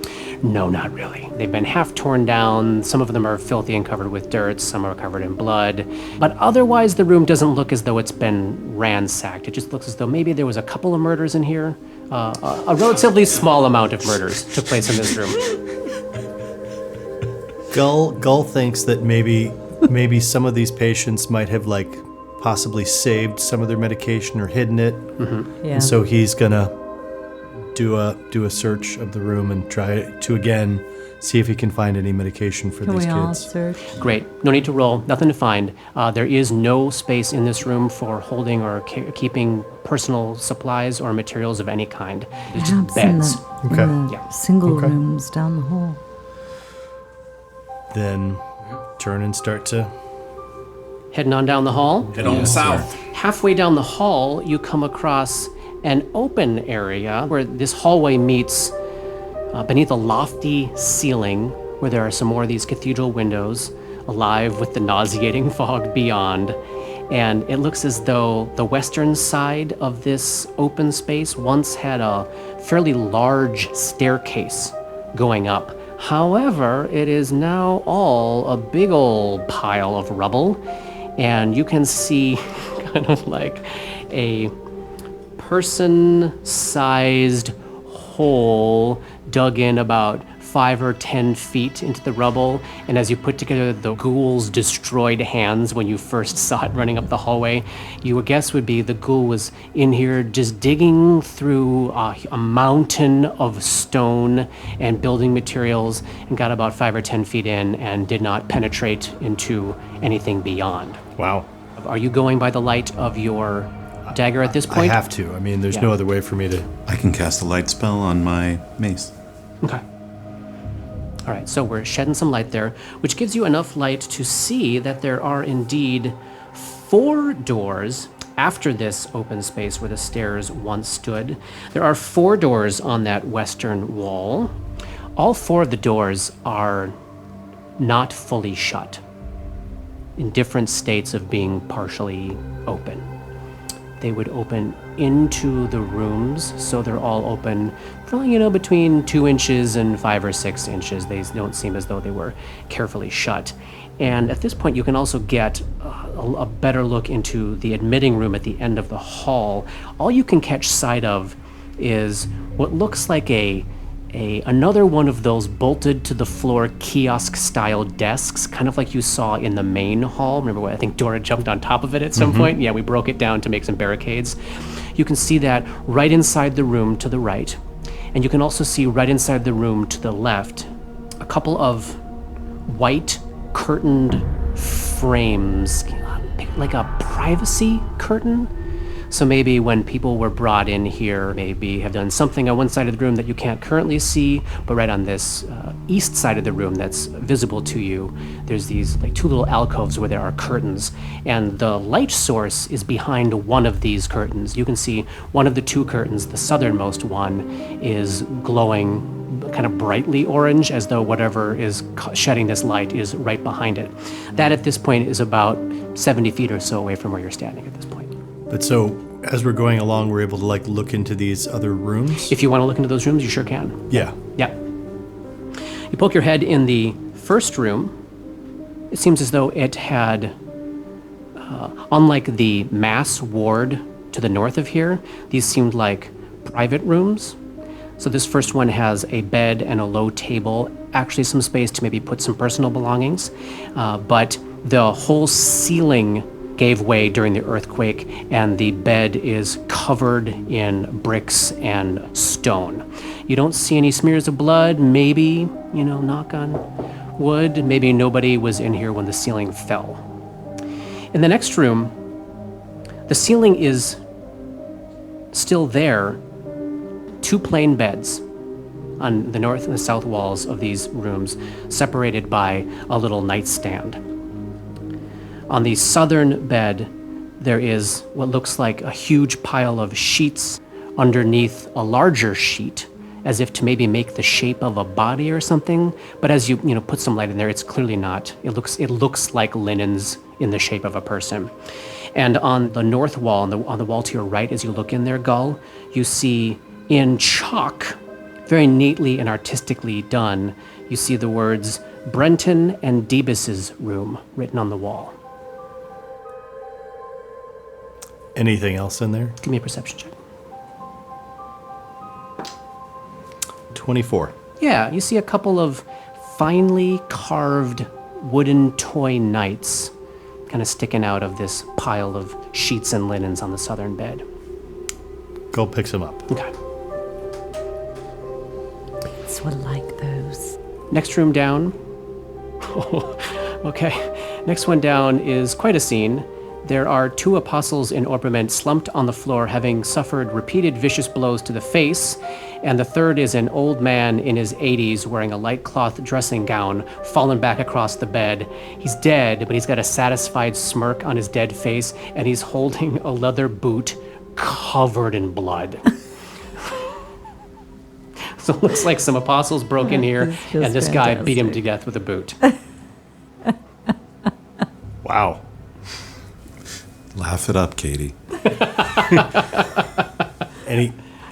No, not really. They've been half torn down. Some of them are filthy and covered with dirt. Some are covered in blood. But otherwise, the room doesn't look as though it's been ransacked. It just looks as though maybe there was a couple of murders in here. A relatively small amount of murders took place in this room. Gull thinks that maybe some of these patients might have like possibly saved some of their medication or hidden it. Yeah. And so he's gonna do a search of the room and try to again see if he can find any medication for Can these we all kids. search? Great. No need to roll. Nothing to find. There is no space in this room for holding or keeping personal supplies or materials of any kind. It's just Perhaps beds. in Okay. the Yeah. single Okay. rooms down the hall. Then turn and start to. Heading on down the hall. Head on south. Halfway down the hall, you come across an open area where this hallway meets beneath a lofty ceiling where there are some more of these cathedral windows, alive with the nauseating fog beyond. And it looks as though the western side of this open space once had a fairly large staircase going up. However, it is now all a big old pile of rubble, and you can see kind of like a person-sized hole dug in about 5 or 10 feet into the rubble, and as you put together the ghoul's destroyed hands when you first saw it running up the hallway, you would guess would be the ghoul was in here just digging through a mountain of stone and building materials and got about 5 or 10 feet in and did not penetrate into anything beyond. Wow. Are you going by the light of your dagger at this I point? have to. I mean, there's Yeah. no other way for me to. I can cast a light spell on my mace. Okay. All right, so we're shedding some light there, which gives you enough light to see that there are indeed 4 doors after this open space where the stairs once stood. There are 4 doors on that western wall. All 4 of the doors are not fully shut, in different states of being partially open. They would open into the rooms, so they're all open for, between 2 inches and 5 or 6 inches. They don't seem as though they were carefully shut. And at this point, you can also get a better look into the admitting room at the end of the hall. All you can catch sight of is what looks like another one of those bolted to the floor kiosk style desks, kind of like you saw in the main hall. Remember what I think Dora jumped on top of it at some point? Yeah, we broke it down to make some barricades. You can see that right inside the room to the right. And you can also see right inside the room to the left a couple of white curtained frames, like a privacy curtain. So maybe when people were brought in here, maybe have done something on one side of the room that you can't currently see, but right on this east side of the room that's visible to you, there's these like 2 little alcoves where there are curtains, and the light source is behind one of these curtains. You can see one of the 2 curtains, the southernmost one, is glowing kind of brightly orange, as though whatever is shedding this light is right behind it. That at this point is about 70 feet or so away from where you're standing at this point. But so as we're going along, we're able to like look into these other rooms. If you want to look into those rooms, you sure can. Yeah. Yeah. You poke your head in the first room. It seems as though it had, unlike the mass ward to the north of here, these seemed like private rooms. So this first one has a bed and a low table actually some space to maybe put some personal belongings, but the whole ceiling gave way during the earthquake, and the bed is covered in bricks and stone. You don't see any smears of blood, maybe, knock on wood, maybe nobody was in here when the ceiling fell. In the next room, the ceiling is still there, 2 plain beds on the north and the south walls of these rooms, separated by a little nightstand. On the southern bed, there is what looks like a huge pile of sheets underneath a larger sheet, as if to maybe make the shape of a body or something. But as you put some light in there, it's clearly not. It looks like linens in the shape of a person. And on the north wall, on the wall to your right, as you look in there, Gull, you see in chalk, very neatly and artistically done, you see the words Brenton and Debus's room written on the wall. Anything else in there? Give me a perception check. 24. Yeah, you see a couple of finely carved wooden toy knights kind of sticking out of this pile of sheets and linens on the southern bed. Go picks them up. Okay. It's what like those. Next room down. Okay. Next one down is quite a scene. There are 2 apostles in ornament slumped on the floor, having suffered repeated vicious blows to the face, and the third is an old man in his 80s wearing a light cloth dressing gown, fallen back across the bed. He's dead, but he's got a satisfied smirk on his dead face, and he's holding a leather boot covered in blood. So it looks like some apostles broke in here, and this guy beat him to death with a boot. Wow. Laugh it up, Katie.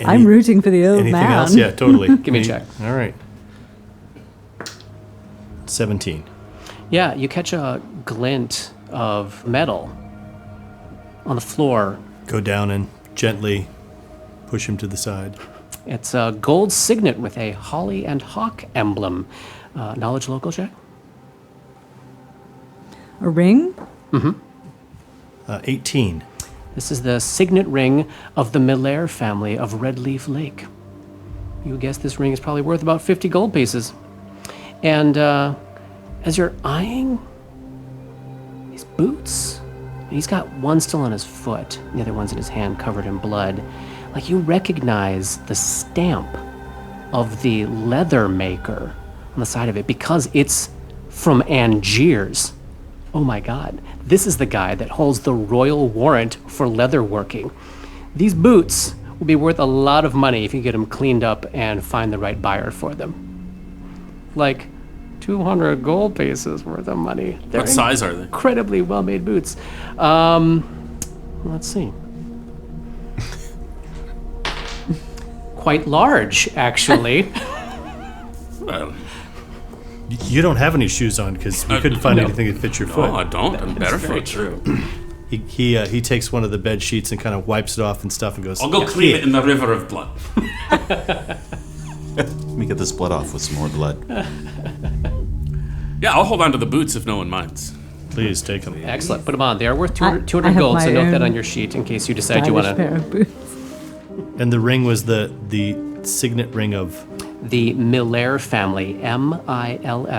I'm rooting for the old anything man. else? Yeah, totally. Give me a check. All right. 17. Yeah, you catch a glint of metal on the floor. Go down and gently push him to the side. It's a gold signet with a holly and hawk emblem. Knowledge local check? A ring? 18. This is the signet ring of the Miller family of Redleaf Lake. You guess this ring is probably worth about 50 gold pieces. And as you're eyeing his boots, and he's got one still on his foot, and the other one's in his hand covered in blood, like you recognize the stamp of the leather maker on the side of it because it's from Angier's. Oh my God, this is the guy that holds the royal warrant for leather working. These boots will be worth a lot of money if you get them cleaned up and find the right buyer for them. Like 200 gold pieces worth of money. They're What size are they? incredibly well-made boots. Let's see. Quite large, actually. Well, You don't have any shoes on because we couldn't find anything that fits your no, foot. I don't. I'm barefoot. true. He takes one of the bed sheets and kind of wipes it off and stuff and goes, I'll go clean it in the river of blood. Let me get this blood off with some more blood. Yeah, I'll hold on to the boots if no one minds. Please take them. Excellent. Put them on. They are worth 200, I 200 have gold, so my note that own on your sheet in case you decide you want Stylish pair to. of boots. And the ring was the signet ring of... The Miller family, Millair.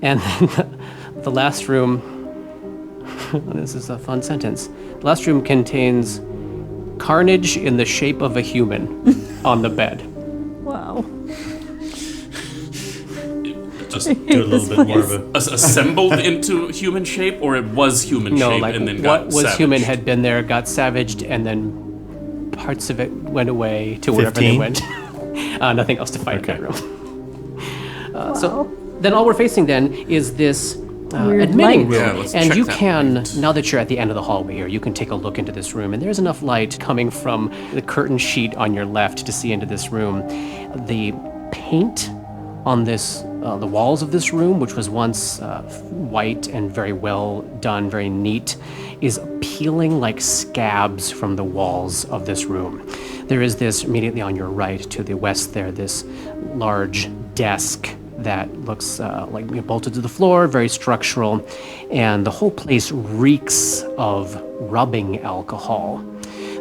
And then the last room, this is a fun sentence. The last room contains carnage in the shape of a human on the bed. Wow. Just Do a little bit more of a... assembled into human shape, or it was human No, shape like and then what got was savaged? human had been there, got savaged, and then parts of it went away to wherever they 15? went. Nothing else to fight in that room. So then all we're facing then is this Weird admitting light. room. Yeah, let's And check you that can, light. now that you're at the end of the hallway here, you can take a look into this room. And there's enough light coming from the curtain sheet on your left to see into this room. The paint on this the walls of this room, which was once white and very well done, very neat, is peeling like scabs from the walls of this room. There is this immediately on your right to the west there, this large desk that looks like bolted to the floor, very structural, and the whole place reeks of rubbing alcohol.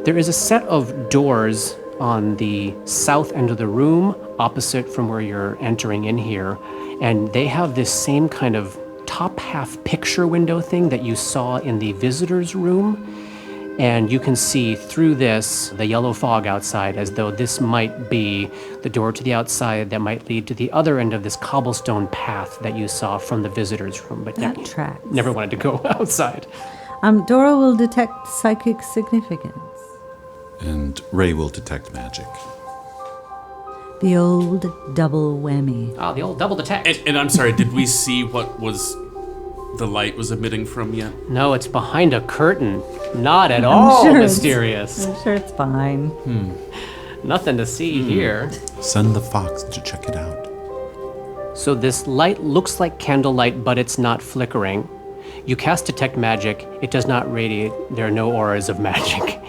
There is a set of doors on the south end of the room, opposite from where you're entering in here, and they have this same kind of top half picture window thing that you saw in the visitor's room. And you can see through this, the yellow fog outside, as though this might be the door to the outside that might lead to the other end of this cobblestone path that you saw from the visitor's room. But That you tracks. never wanted to go outside. Dora will detect psychic significance. And Ray will detect magic. The old double whammy. Ah, the old double detect. And I'm sorry, did we see what was the light was emitting from yet? No, it's behind a curtain. Not at all sure mysterious. I'm sure it's fine. Nothing to see here. Send the fox to check it out. So this light looks like candlelight, but it's not flickering. You cast Detect Magic. It does not radiate. There are no auras of magic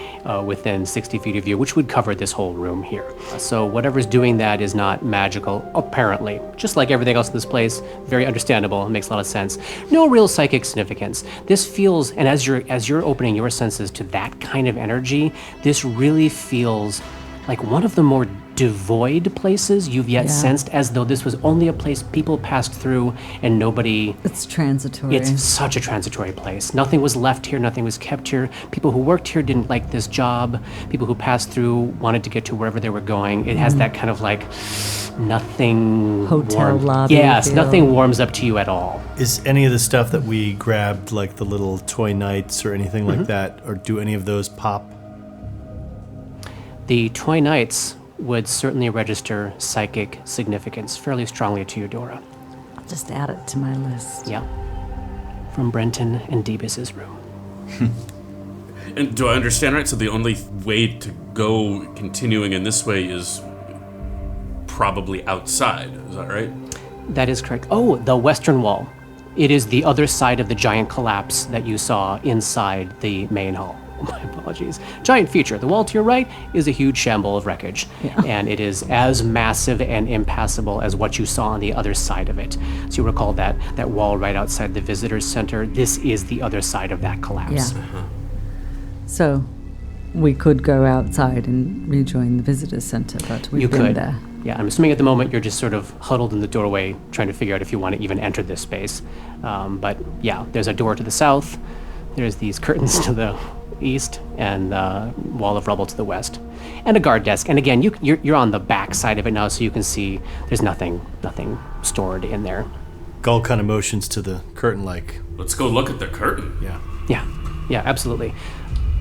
within 60 feet of you, which would cover this whole room here. So whatever's doing that is not magical, apparently. Just like everything else in this place, very understandable. It makes a lot of sense. No real psychic significance. This feels, and as you're opening your senses to that kind of energy, this really feels like one of the more devoid places you've yet sensed, as though this was only a place people passed through and nobody... It's transitory. It's such a transitory place. Nothing was left here, nothing was kept here. People who worked here didn't like this job. People who passed through wanted to get to wherever they were going. It has that kind of like nothing... Hotel lobby Yes, feel. nothing warms up to you at all. Is any of the stuff that we grabbed, like the little toy knights or anything like that, or do any of those pop? The toy knights would certainly register psychic significance fairly strongly to you, Dora. I'll just add it to my list. Yeah. From Brenton and Debus's room. And do I understand right? So the only way to go continuing in this way is probably outside. Is that right? That is correct. Oh, the western wall. It is the other side of the giant collapse that you saw inside the main hall. My apologies. Giant feature. The wall to your right is a huge shamble of wreckage. And it is as massive and impassable as what you saw on the other side of it. So you recall that wall right outside the visitor's center. This is the other side of that collapse. Yeah. So we could go outside and rejoin the visitor center, but we've You been could. there. Yeah, I'm assuming at the moment you're just sort of huddled in the doorway trying to figure out if you want to even enter this space. But yeah, there's a door to the south. There's these curtains to the east and wall of rubble to the west, and a guard desk. And again, you're on the back side of it now, so you can see there's nothing stored in there. Gull kind of motions to the curtain like, Let's go look at the curtain. yeah. Yeah, absolutely.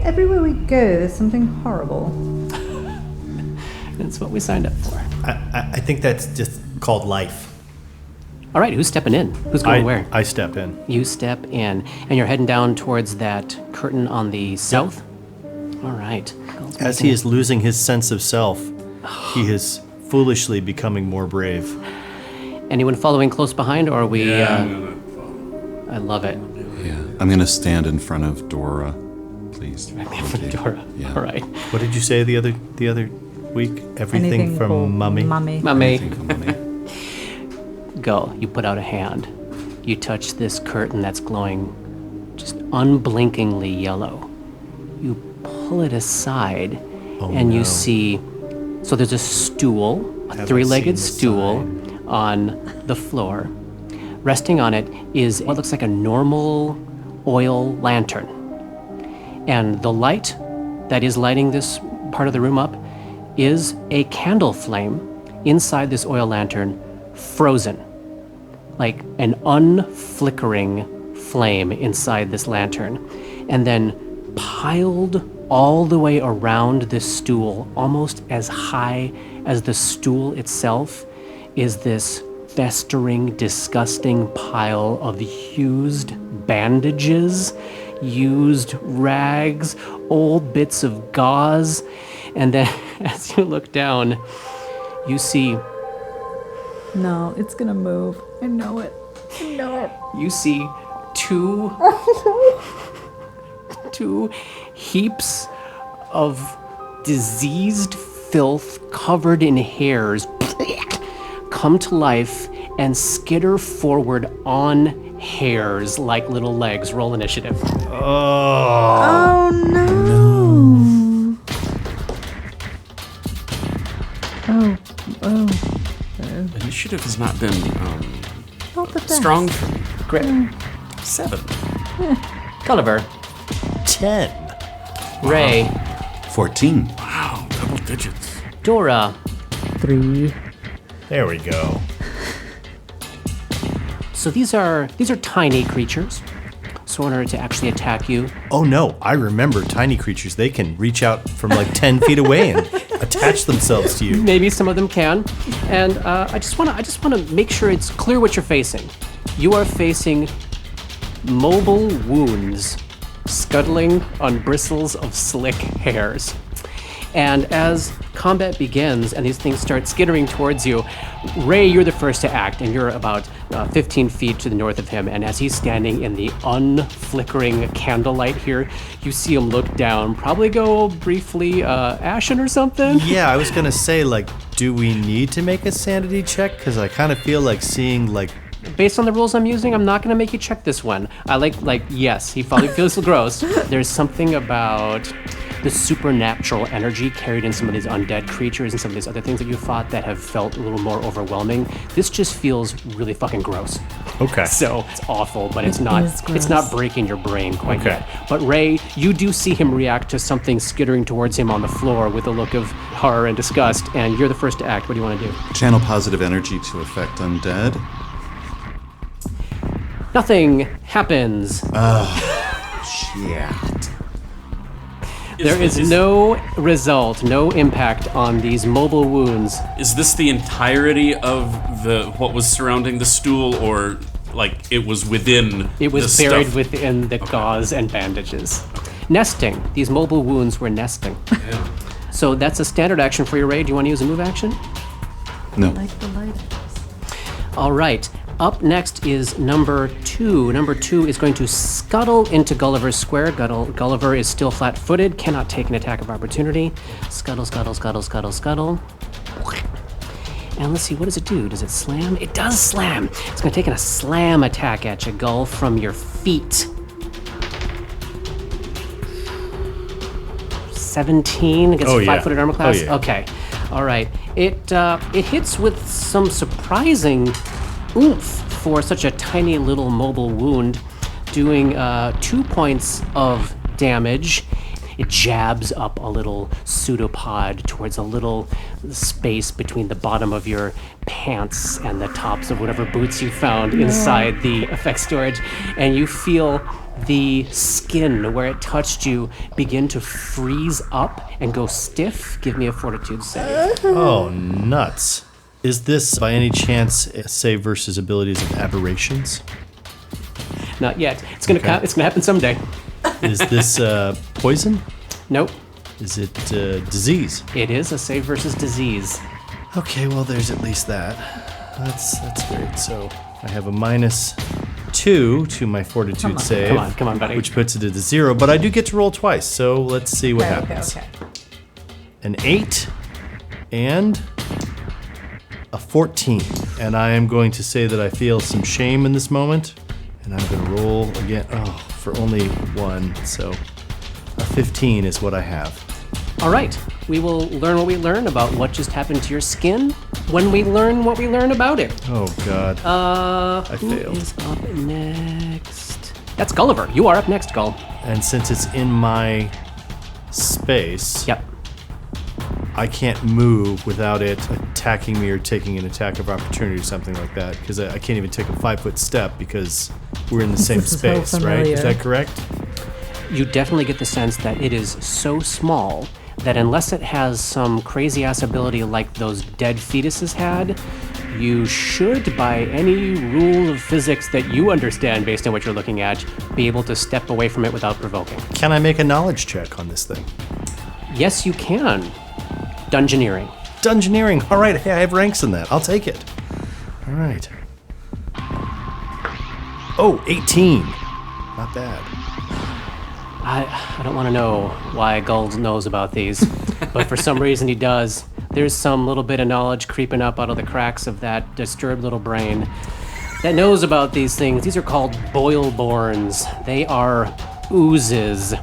Everywhere we go, there's something horrible. That's what we signed up for. I think that's just called life. All right, who's stepping in? Who's going where? I step in. You step in, and you're heading down towards that curtain on the south. All right. As he is losing his sense of self, he is foolishly becoming more brave. Anyone following close behind, or are we? I'm I love it. Yeah. I'm going to stand in front of Dora, please. Dora. Yeah. All right. What did you say the other week? Everything Anything from called Mummy? Mummy. Mummy. Think of Mummy. Go. You put out a hand. You touch this curtain that's glowing just unblinkingly yellow. You pull it aside, and you see. So there's a stool, a Haven't three-legged seen the stool on the floor. Resting on it is what looks like a normal oil lantern. And the light that is lighting this part of the room up is a candle flame inside this oil lantern, frozen. Like an unflickering flame inside this lantern. And then piled all the way around this stool, almost as high as the stool itself, is this festering, disgusting pile of used bandages, used rags, old bits of gauze. And then as you look down, you see No, it's gonna move. I know it. I know it. You see two heaps of diseased filth covered in hairs come to life and skitter forward on hairs like little legs. Roll initiative. Oh no. Oh. Initiative has not been Not the best. strong for me. Great. 7. Gulliver. 10. Ray. 14. Wow, double digits. Dora. 3. There we go. So these are tiny creatures. So in order to actually attack you, Oh no, I remember tiny creatures. They can reach out from like 10 feet away and attach themselves to you. maybe some of them can. And I just want to make sure it's clear what you're facing. You are facing mobile wounds scuttling on bristles of slick hairs. And as combat begins and these things start skittering towards you, Ray, you're the first to act, and you're about 15 feet to the north of him. And as he's standing in the unflickering candlelight here, you see him look down, probably go briefly ashen or something. Yeah, I was gonna say, like, do we need to make a sanity check? Because I kind of feel like seeing, like, Based on the rules I'm using, I'm not going to make you check this one. Yes, he probably feels gross. There's something about the supernatural energy carried in some of these undead creatures and some of these other things that you fought that have felt a little more overwhelming. This just feels really fucking gross. okay. So it's awful, but it's It not is gross. it's not breaking your brain quite Okay. yet. But Ray, you do see him react to something skittering towards him on the floor with a look of horror and disgust, and you're the first to act. What do you want to do? Channel positive energy to affect undead. Nothing happens. Shit. There is no result, no impact on these mobile wounds. Is this the entirety of what was surrounding the stool, or like it was within? It was the buried stuff? within the gauze and bandages. Nesting. These mobile wounds were nesting. So that's a standard action for your raid. Do you want to use a move action? No. Like the light. All right. Up next is number 2. Number 2 is going to scuttle into Gulliver's square. Gulliver is still flat-footed, cannot take an attack of opportunity. Scuttle, scuttle, scuttle, scuttle, scuttle. And let's see, what does it do? Does it slam? It does slam. It's going to take a slam attack at you, Gull, from your feet. 17 against Oh, a yeah. 5-footed armor class? Oh, yeah. Okay. All right. It hits with some surprising oomph for such a tiny little mobile wound, doing 2 points of damage. It jabs up a little pseudopod towards a little space between the bottom of your pants and the tops of whatever boots you found inside the effect storage, and you feel the skin where it touched you begin to freeze up and go stiff. Give me a fortitude save. Oh, nuts. Is this, by any chance, a save versus abilities of aberrations? Not yet. It's gonna it's gonna happen someday. Is this poison? Nope. Is it disease? It is a save versus disease. Okay, well, there's at least that. That's great. So I have a -2 to my fortitude save. Come on, buddy. Which puts it at a 0, but I do get to roll twice, so let's see what happens. Okay. An 8 and a 14. And I am going to say that I feel some shame in this moment. And I'm going to roll again. Oh, for only 1. So a 15 is what I have. All right. We will learn what we learn about what just happened to your skin when we learn what we learn about it. Oh, God. I Who failed. is up next? That's Gulliver. You are up next, Gull. And since it's in my space, Yep. I can't move without it attacking me or taking an attack of opportunity or something like that. Because I can't even take a 5-foot step because we're in the same This is so space, right? Is familiar. that correct? You definitely get the sense that it is so small that unless it has some crazy ass ability like those dead fetuses had, you should, by any rule of physics that you understand based on what you're looking at, be able to step away from it without provoking. Can I make a knowledge check on this thing? Yes, you can. Dungeoneering. Dungeoneering. All right, hey, I have ranks in that. I'll take it. All right. Oh, 18. Not bad. I don't want to know why Guld knows about these, but for some reason he does. There's some little bit of knowledge creeping up out of the cracks of that disturbed little brain that knows about these things. These are called boilborns. They are oozes.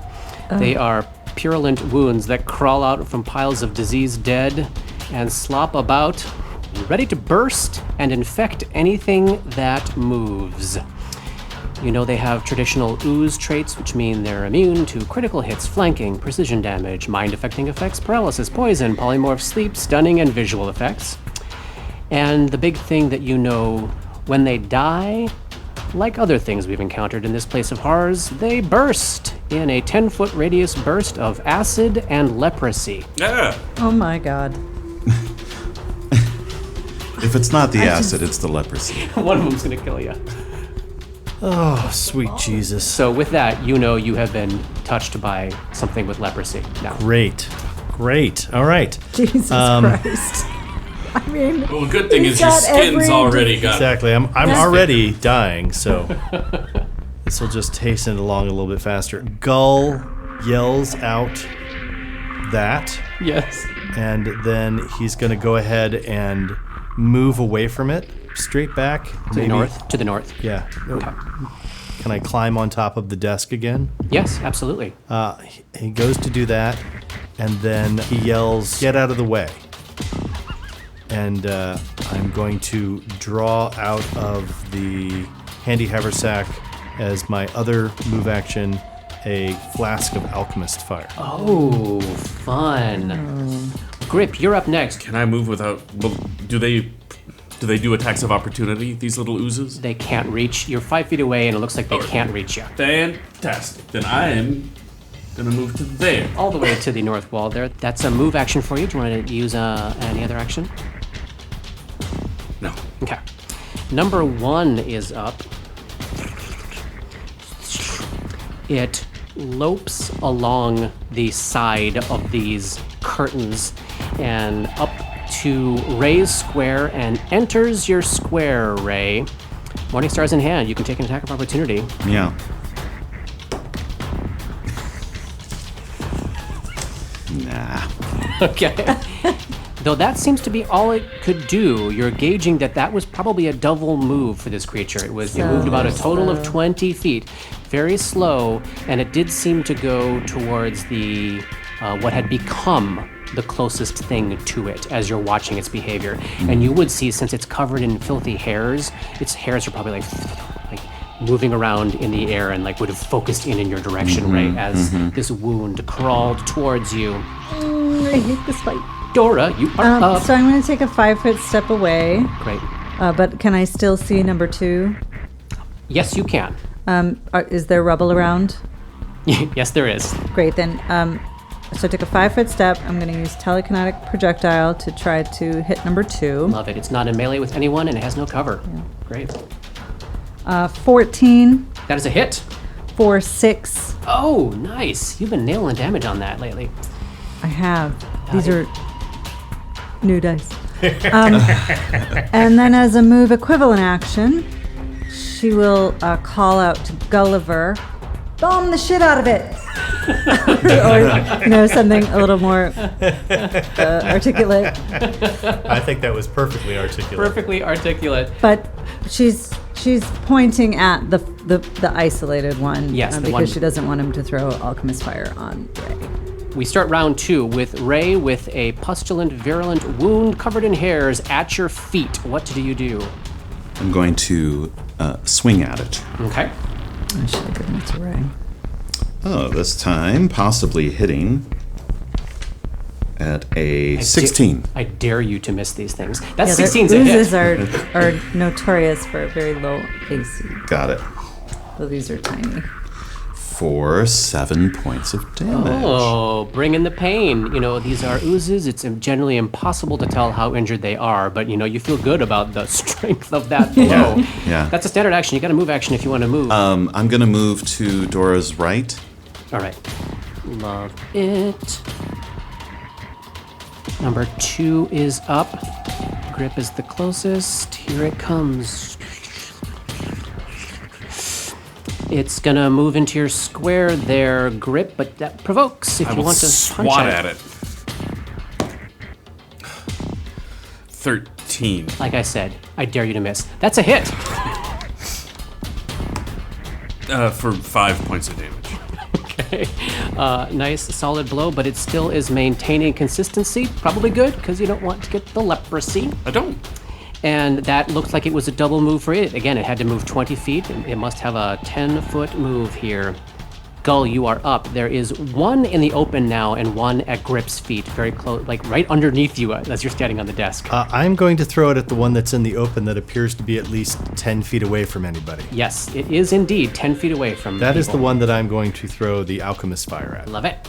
They are purulent wounds that crawl out from piles of diseased dead and slop about, ready to burst and infect anything that moves. You know they have traditional ooze traits, which mean they're immune to critical hits, flanking, precision damage, mind-affecting effects, paralysis, poison, polymorph, sleep, stunning, and visual effects. And the big thing that you know, when they die, like other things we've encountered in this place of horrors, they burst in a 10-foot radius burst of acid and leprosy. Yeah. Oh my god. If it's not the acid, it's the leprosy. One of them's gonna kill you. Oh, sweet Jesus. So with that, you know you have been touched by something with leprosy now. Great. All right. Jesus Christ. I mean, Well, the good thing he's is your got skin's every already got. Exactly. I'm already dying, so this will just hasten it along a little bit faster. Gull yells out that, Yes. and then he's going to go ahead and move away from it, straight back. To the north. To the north. Yeah. Can I climb on top of the desk again? Yes, absolutely. He goes to do that, and then he yells, "Get out of the way." And I'm going to draw out of the handy haversack as my other move action a flask of alchemist fire. Oh, fun. Grip, you're up next. Can I move without? Well, do they do attacks of opportunity? These little oozes. They can't reach. You're 5 feet away, and it looks like they can't reach you. Fantastic. Then I am gonna move to there. All the way to the north wall there. That's a move action for you. Do you want to use any other action? No. Okay. Number 1 is up. It lopes along the side of these curtains and up to Ray's square and enters your square, Ray. Morning Star's in hand. You can take an attack of opportunity. Yeah. Nah. Okay. Though that seems to be all it could do, you're gauging that was probably a double move for this creature. It moved about a total of 20 feet. Very slow, and it did seem to go towards the what had become the closest thing to it as you're watching its behavior. And you would see, since it's covered in filthy hairs, its hairs are probably like moving around in the air and like would have focused in your direction, right, as this wound crawled towards you. I hate this fight. Dora, you are up. So I'm going to take a 5-foot step away. Great. But can I still see number 2? Yes, you can. Is there rubble around? Yes, there is. Great, then. So I took a 5-foot step. I'm going to use telekinetic projectile to try to hit number 2. Love it. It's not in melee with anyone, and it has no cover. Yeah. Great. 14 That is a hit. for 6. Oh, nice. You've been nailing damage on that lately. I have. These are new dice. And then as a move equivalent action, she will call out to Gulliver, bomb the shit out of it. or something a little more articulate. I think that was perfectly articulate. Perfectly articulate. But she's pointing at the isolated one. Yes, the because one. she doesn't want him to throw alchemist fire on Ray. We start round 2 with Ray with a pustulant, virulent wound covered in hairs at your feet. What do you do? I'm going to swing at it. Okay. I should have given it to Ray. Oh, this time possibly hitting at a 16. I dare you to miss these things. That's Yeah, 16's a oozes hit. are notorious for a very low AC. Got it. So these are tiny. For 7 points of damage. Oh, bring in the pain. You know, these are oozes. It's generally impossible to tell how injured they are, but you know, you feel good about the strength of that blow. Yeah. That's a standard action. You got a move action if you want to move. I'm going to move to Dora's right. All right. Love it. Number 2 is up. Grip is the closest. Here it comes. It's gonna move into your square there, Grip, but that provokes if I you will want to punch swat at it. 13. Like I said, I dare you to miss. That's a hit. For 5 points of damage. Okay. Nice, solid blow, but it still is maintaining consistency. Probably good, because you don't want to get the leprosy. I don't. And that looks like it was a double move for it. Again, it had to move 20 feet. It must have a 10-foot move here. Gull, you are up. There is one in the open now and one at Grip's feet, very close, like right underneath you as you're standing on the desk. I'm going to throw it at the one that's in the open that appears to be at least 10 feet away from anybody. Yes, it is indeed 10 feet away from That is people. the one that I'm going to throw the Alchemist Fire at. Love it.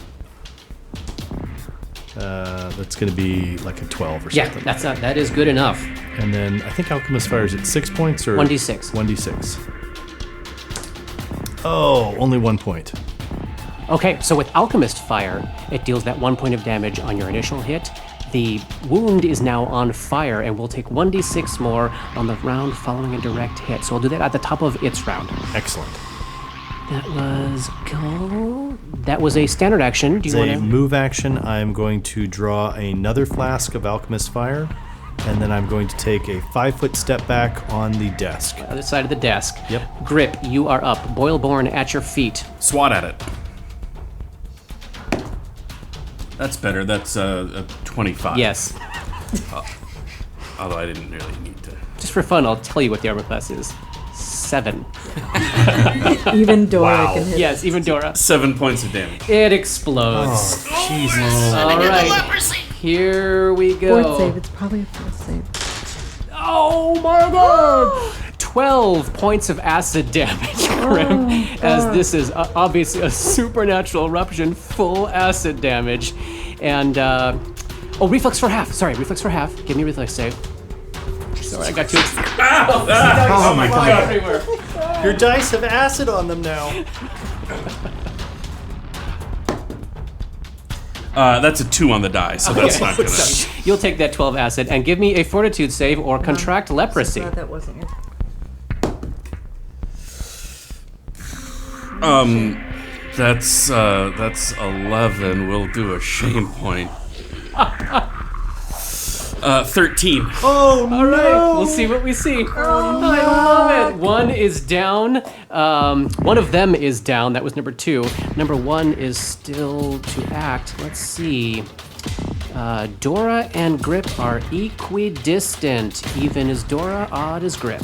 That's going to be like a 12 or Yeah, something. that is good enough. And then I think Alchemist Fire is at 6 points or 1d6. 1d6. Oh, only 1 point. Okay, so with Alchemist Fire, it deals that 1 point of damage on your initial hit. The wound is now on fire and will take 1d6 more on the round following a direct hit. So we'll do that at the top of its round. Excellent. That was go. That was a standard action. Do It's you a want to? move action. I'm going to draw another flask of Alchemist Fire, and then I'm going to take a 5-foot step back on the desk. Other side of the desk. Yep. Grip, you are up. Boilborn at your feet. Swat at it. That's better. That's a 25. Yes. Although I didn't really need to. Just for fun, I'll tell you what the armor class is. 7. Even Dora Wow. can hit. Yes, even Dora. 7 points of damage. It explodes. Jesus. All right. Here we go. Fourth save. It's probably a fourth save. Oh my god! 12 points of acid damage, Grim, as this is obviously a supernatural eruption, full acid damage. And, reflex for half. Sorry, reflex for half. Give me a reflex save. Sorry, I got too excited. Oh my god. Everywhere. Your dice have acid on them now. That's a 2 on the die, so that's not gonna. So you'll take that 12 acid and give me a fortitude save or contract leprosy. Glad that wasn't your. That's 11. We'll do a shame point. 13. Oh, All right, we'll see what we see. I love it. One is down. One of them is down. That was number 2. Number 1 is still to act. Let's see. Dora and Grip are equidistant. Even is Dora, odd is Grip.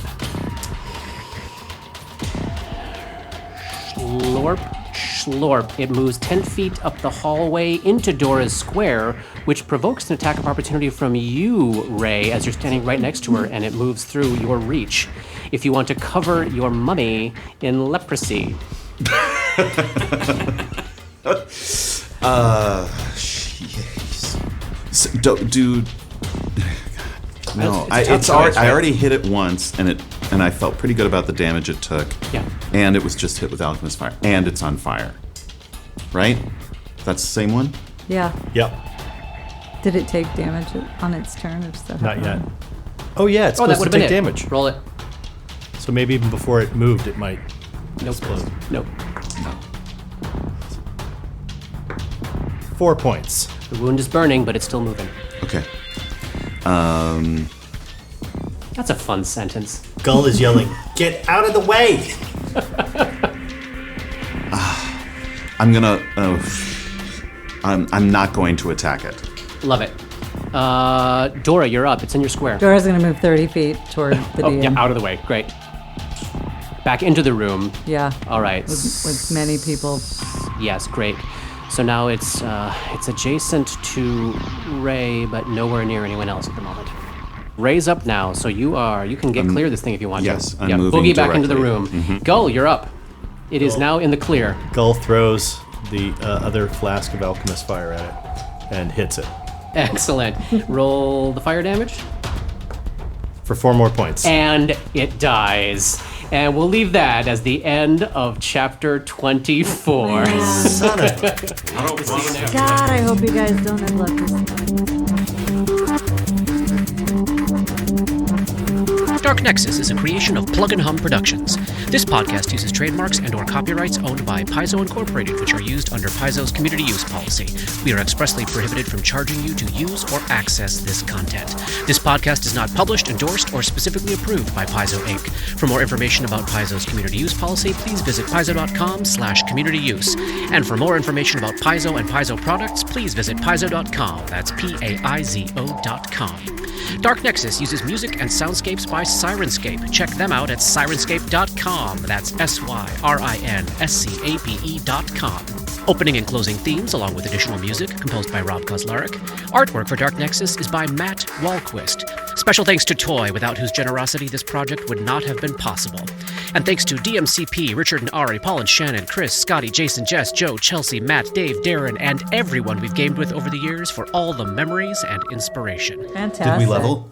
Slorp. It moves 10 feet up the hallway into Dora's square, which provokes an attack of opportunity from you, Ray, as you're standing right next to her, and it moves through your reach. If you want to cover your mummy in leprosy. Jeez. So, do no, It's a tough choice, I right? already hit it once, and I felt pretty good about the damage it took. Yeah. And it was just hit with Alchemist Fire, and it's on fire. Right? That's the same one? Yeah. Yep, Did it take damage on its turn? Or stuff? not yet. Oh yeah, it's Oh, that supposed would to have been take it. damage. Roll it. So maybe even before it moved, it might Nope. explode. Nope. 4 points. The wound is burning, but it's still moving. Okay. That's a fun sentence. Gull is yelling, "Get out of the way!" I'm gonna. I'm not going to attack it. Love it. Dora, you're up. It's in your square. Dora's gonna move 30 feet toward the Oh, DM. yeah, out of the way. Great. Back into the room. Yeah. All right. With many people. Yes, great. So now it's adjacent to Ray, but nowhere near anyone else at the moment. Ray's up now, so you can get clear of this thing if you want yes, to. I'm moving Boogie back into the directly. room. Gull, you're up. It is now in the clear. Gull throws the other flask of Alchemist Fire at it and hits it Excellent. Roll the fire damage. for 4 more points. And it dies. And we'll leave that as the end of chapter 24. Son of a- God, I hope you guys don't have leprosy. Dark Nexus is a creation of Plug and Hum Productions. This podcast uses trademarks and/or copyrights owned by Paizo Incorporated, which are used under Paizo's community use policy. We are expressly prohibited from charging you to use or access this content. This podcast is not published, endorsed, or specifically approved by Paizo Inc. For more information about Paizo's community use policy, please visit paizo.com/communityuse. And for more information about Paizo and Paizo products, please visit paizo.com. That's PAIZO.com. Dark Nexus uses music and soundscapes by Sirenscape. Check them out at sirenscape.com. That's SYRINSCAPE.com. Opening and closing themes, along with additional music, composed by Rob Kauzlaric. Artwork for Dark Nexus is by Matt Wahlquist. Special thanks to Toy, without whose generosity this project would not have been possible. And thanks to DMCP, Richard and Ari, Paul and Shannon, Chris, Scotty, Jason, Jess, Joe, Chelsea, Matt, Dave, Darren, and everyone we've gamed with over the years for all the memories and inspiration. Fantastic. Did we level?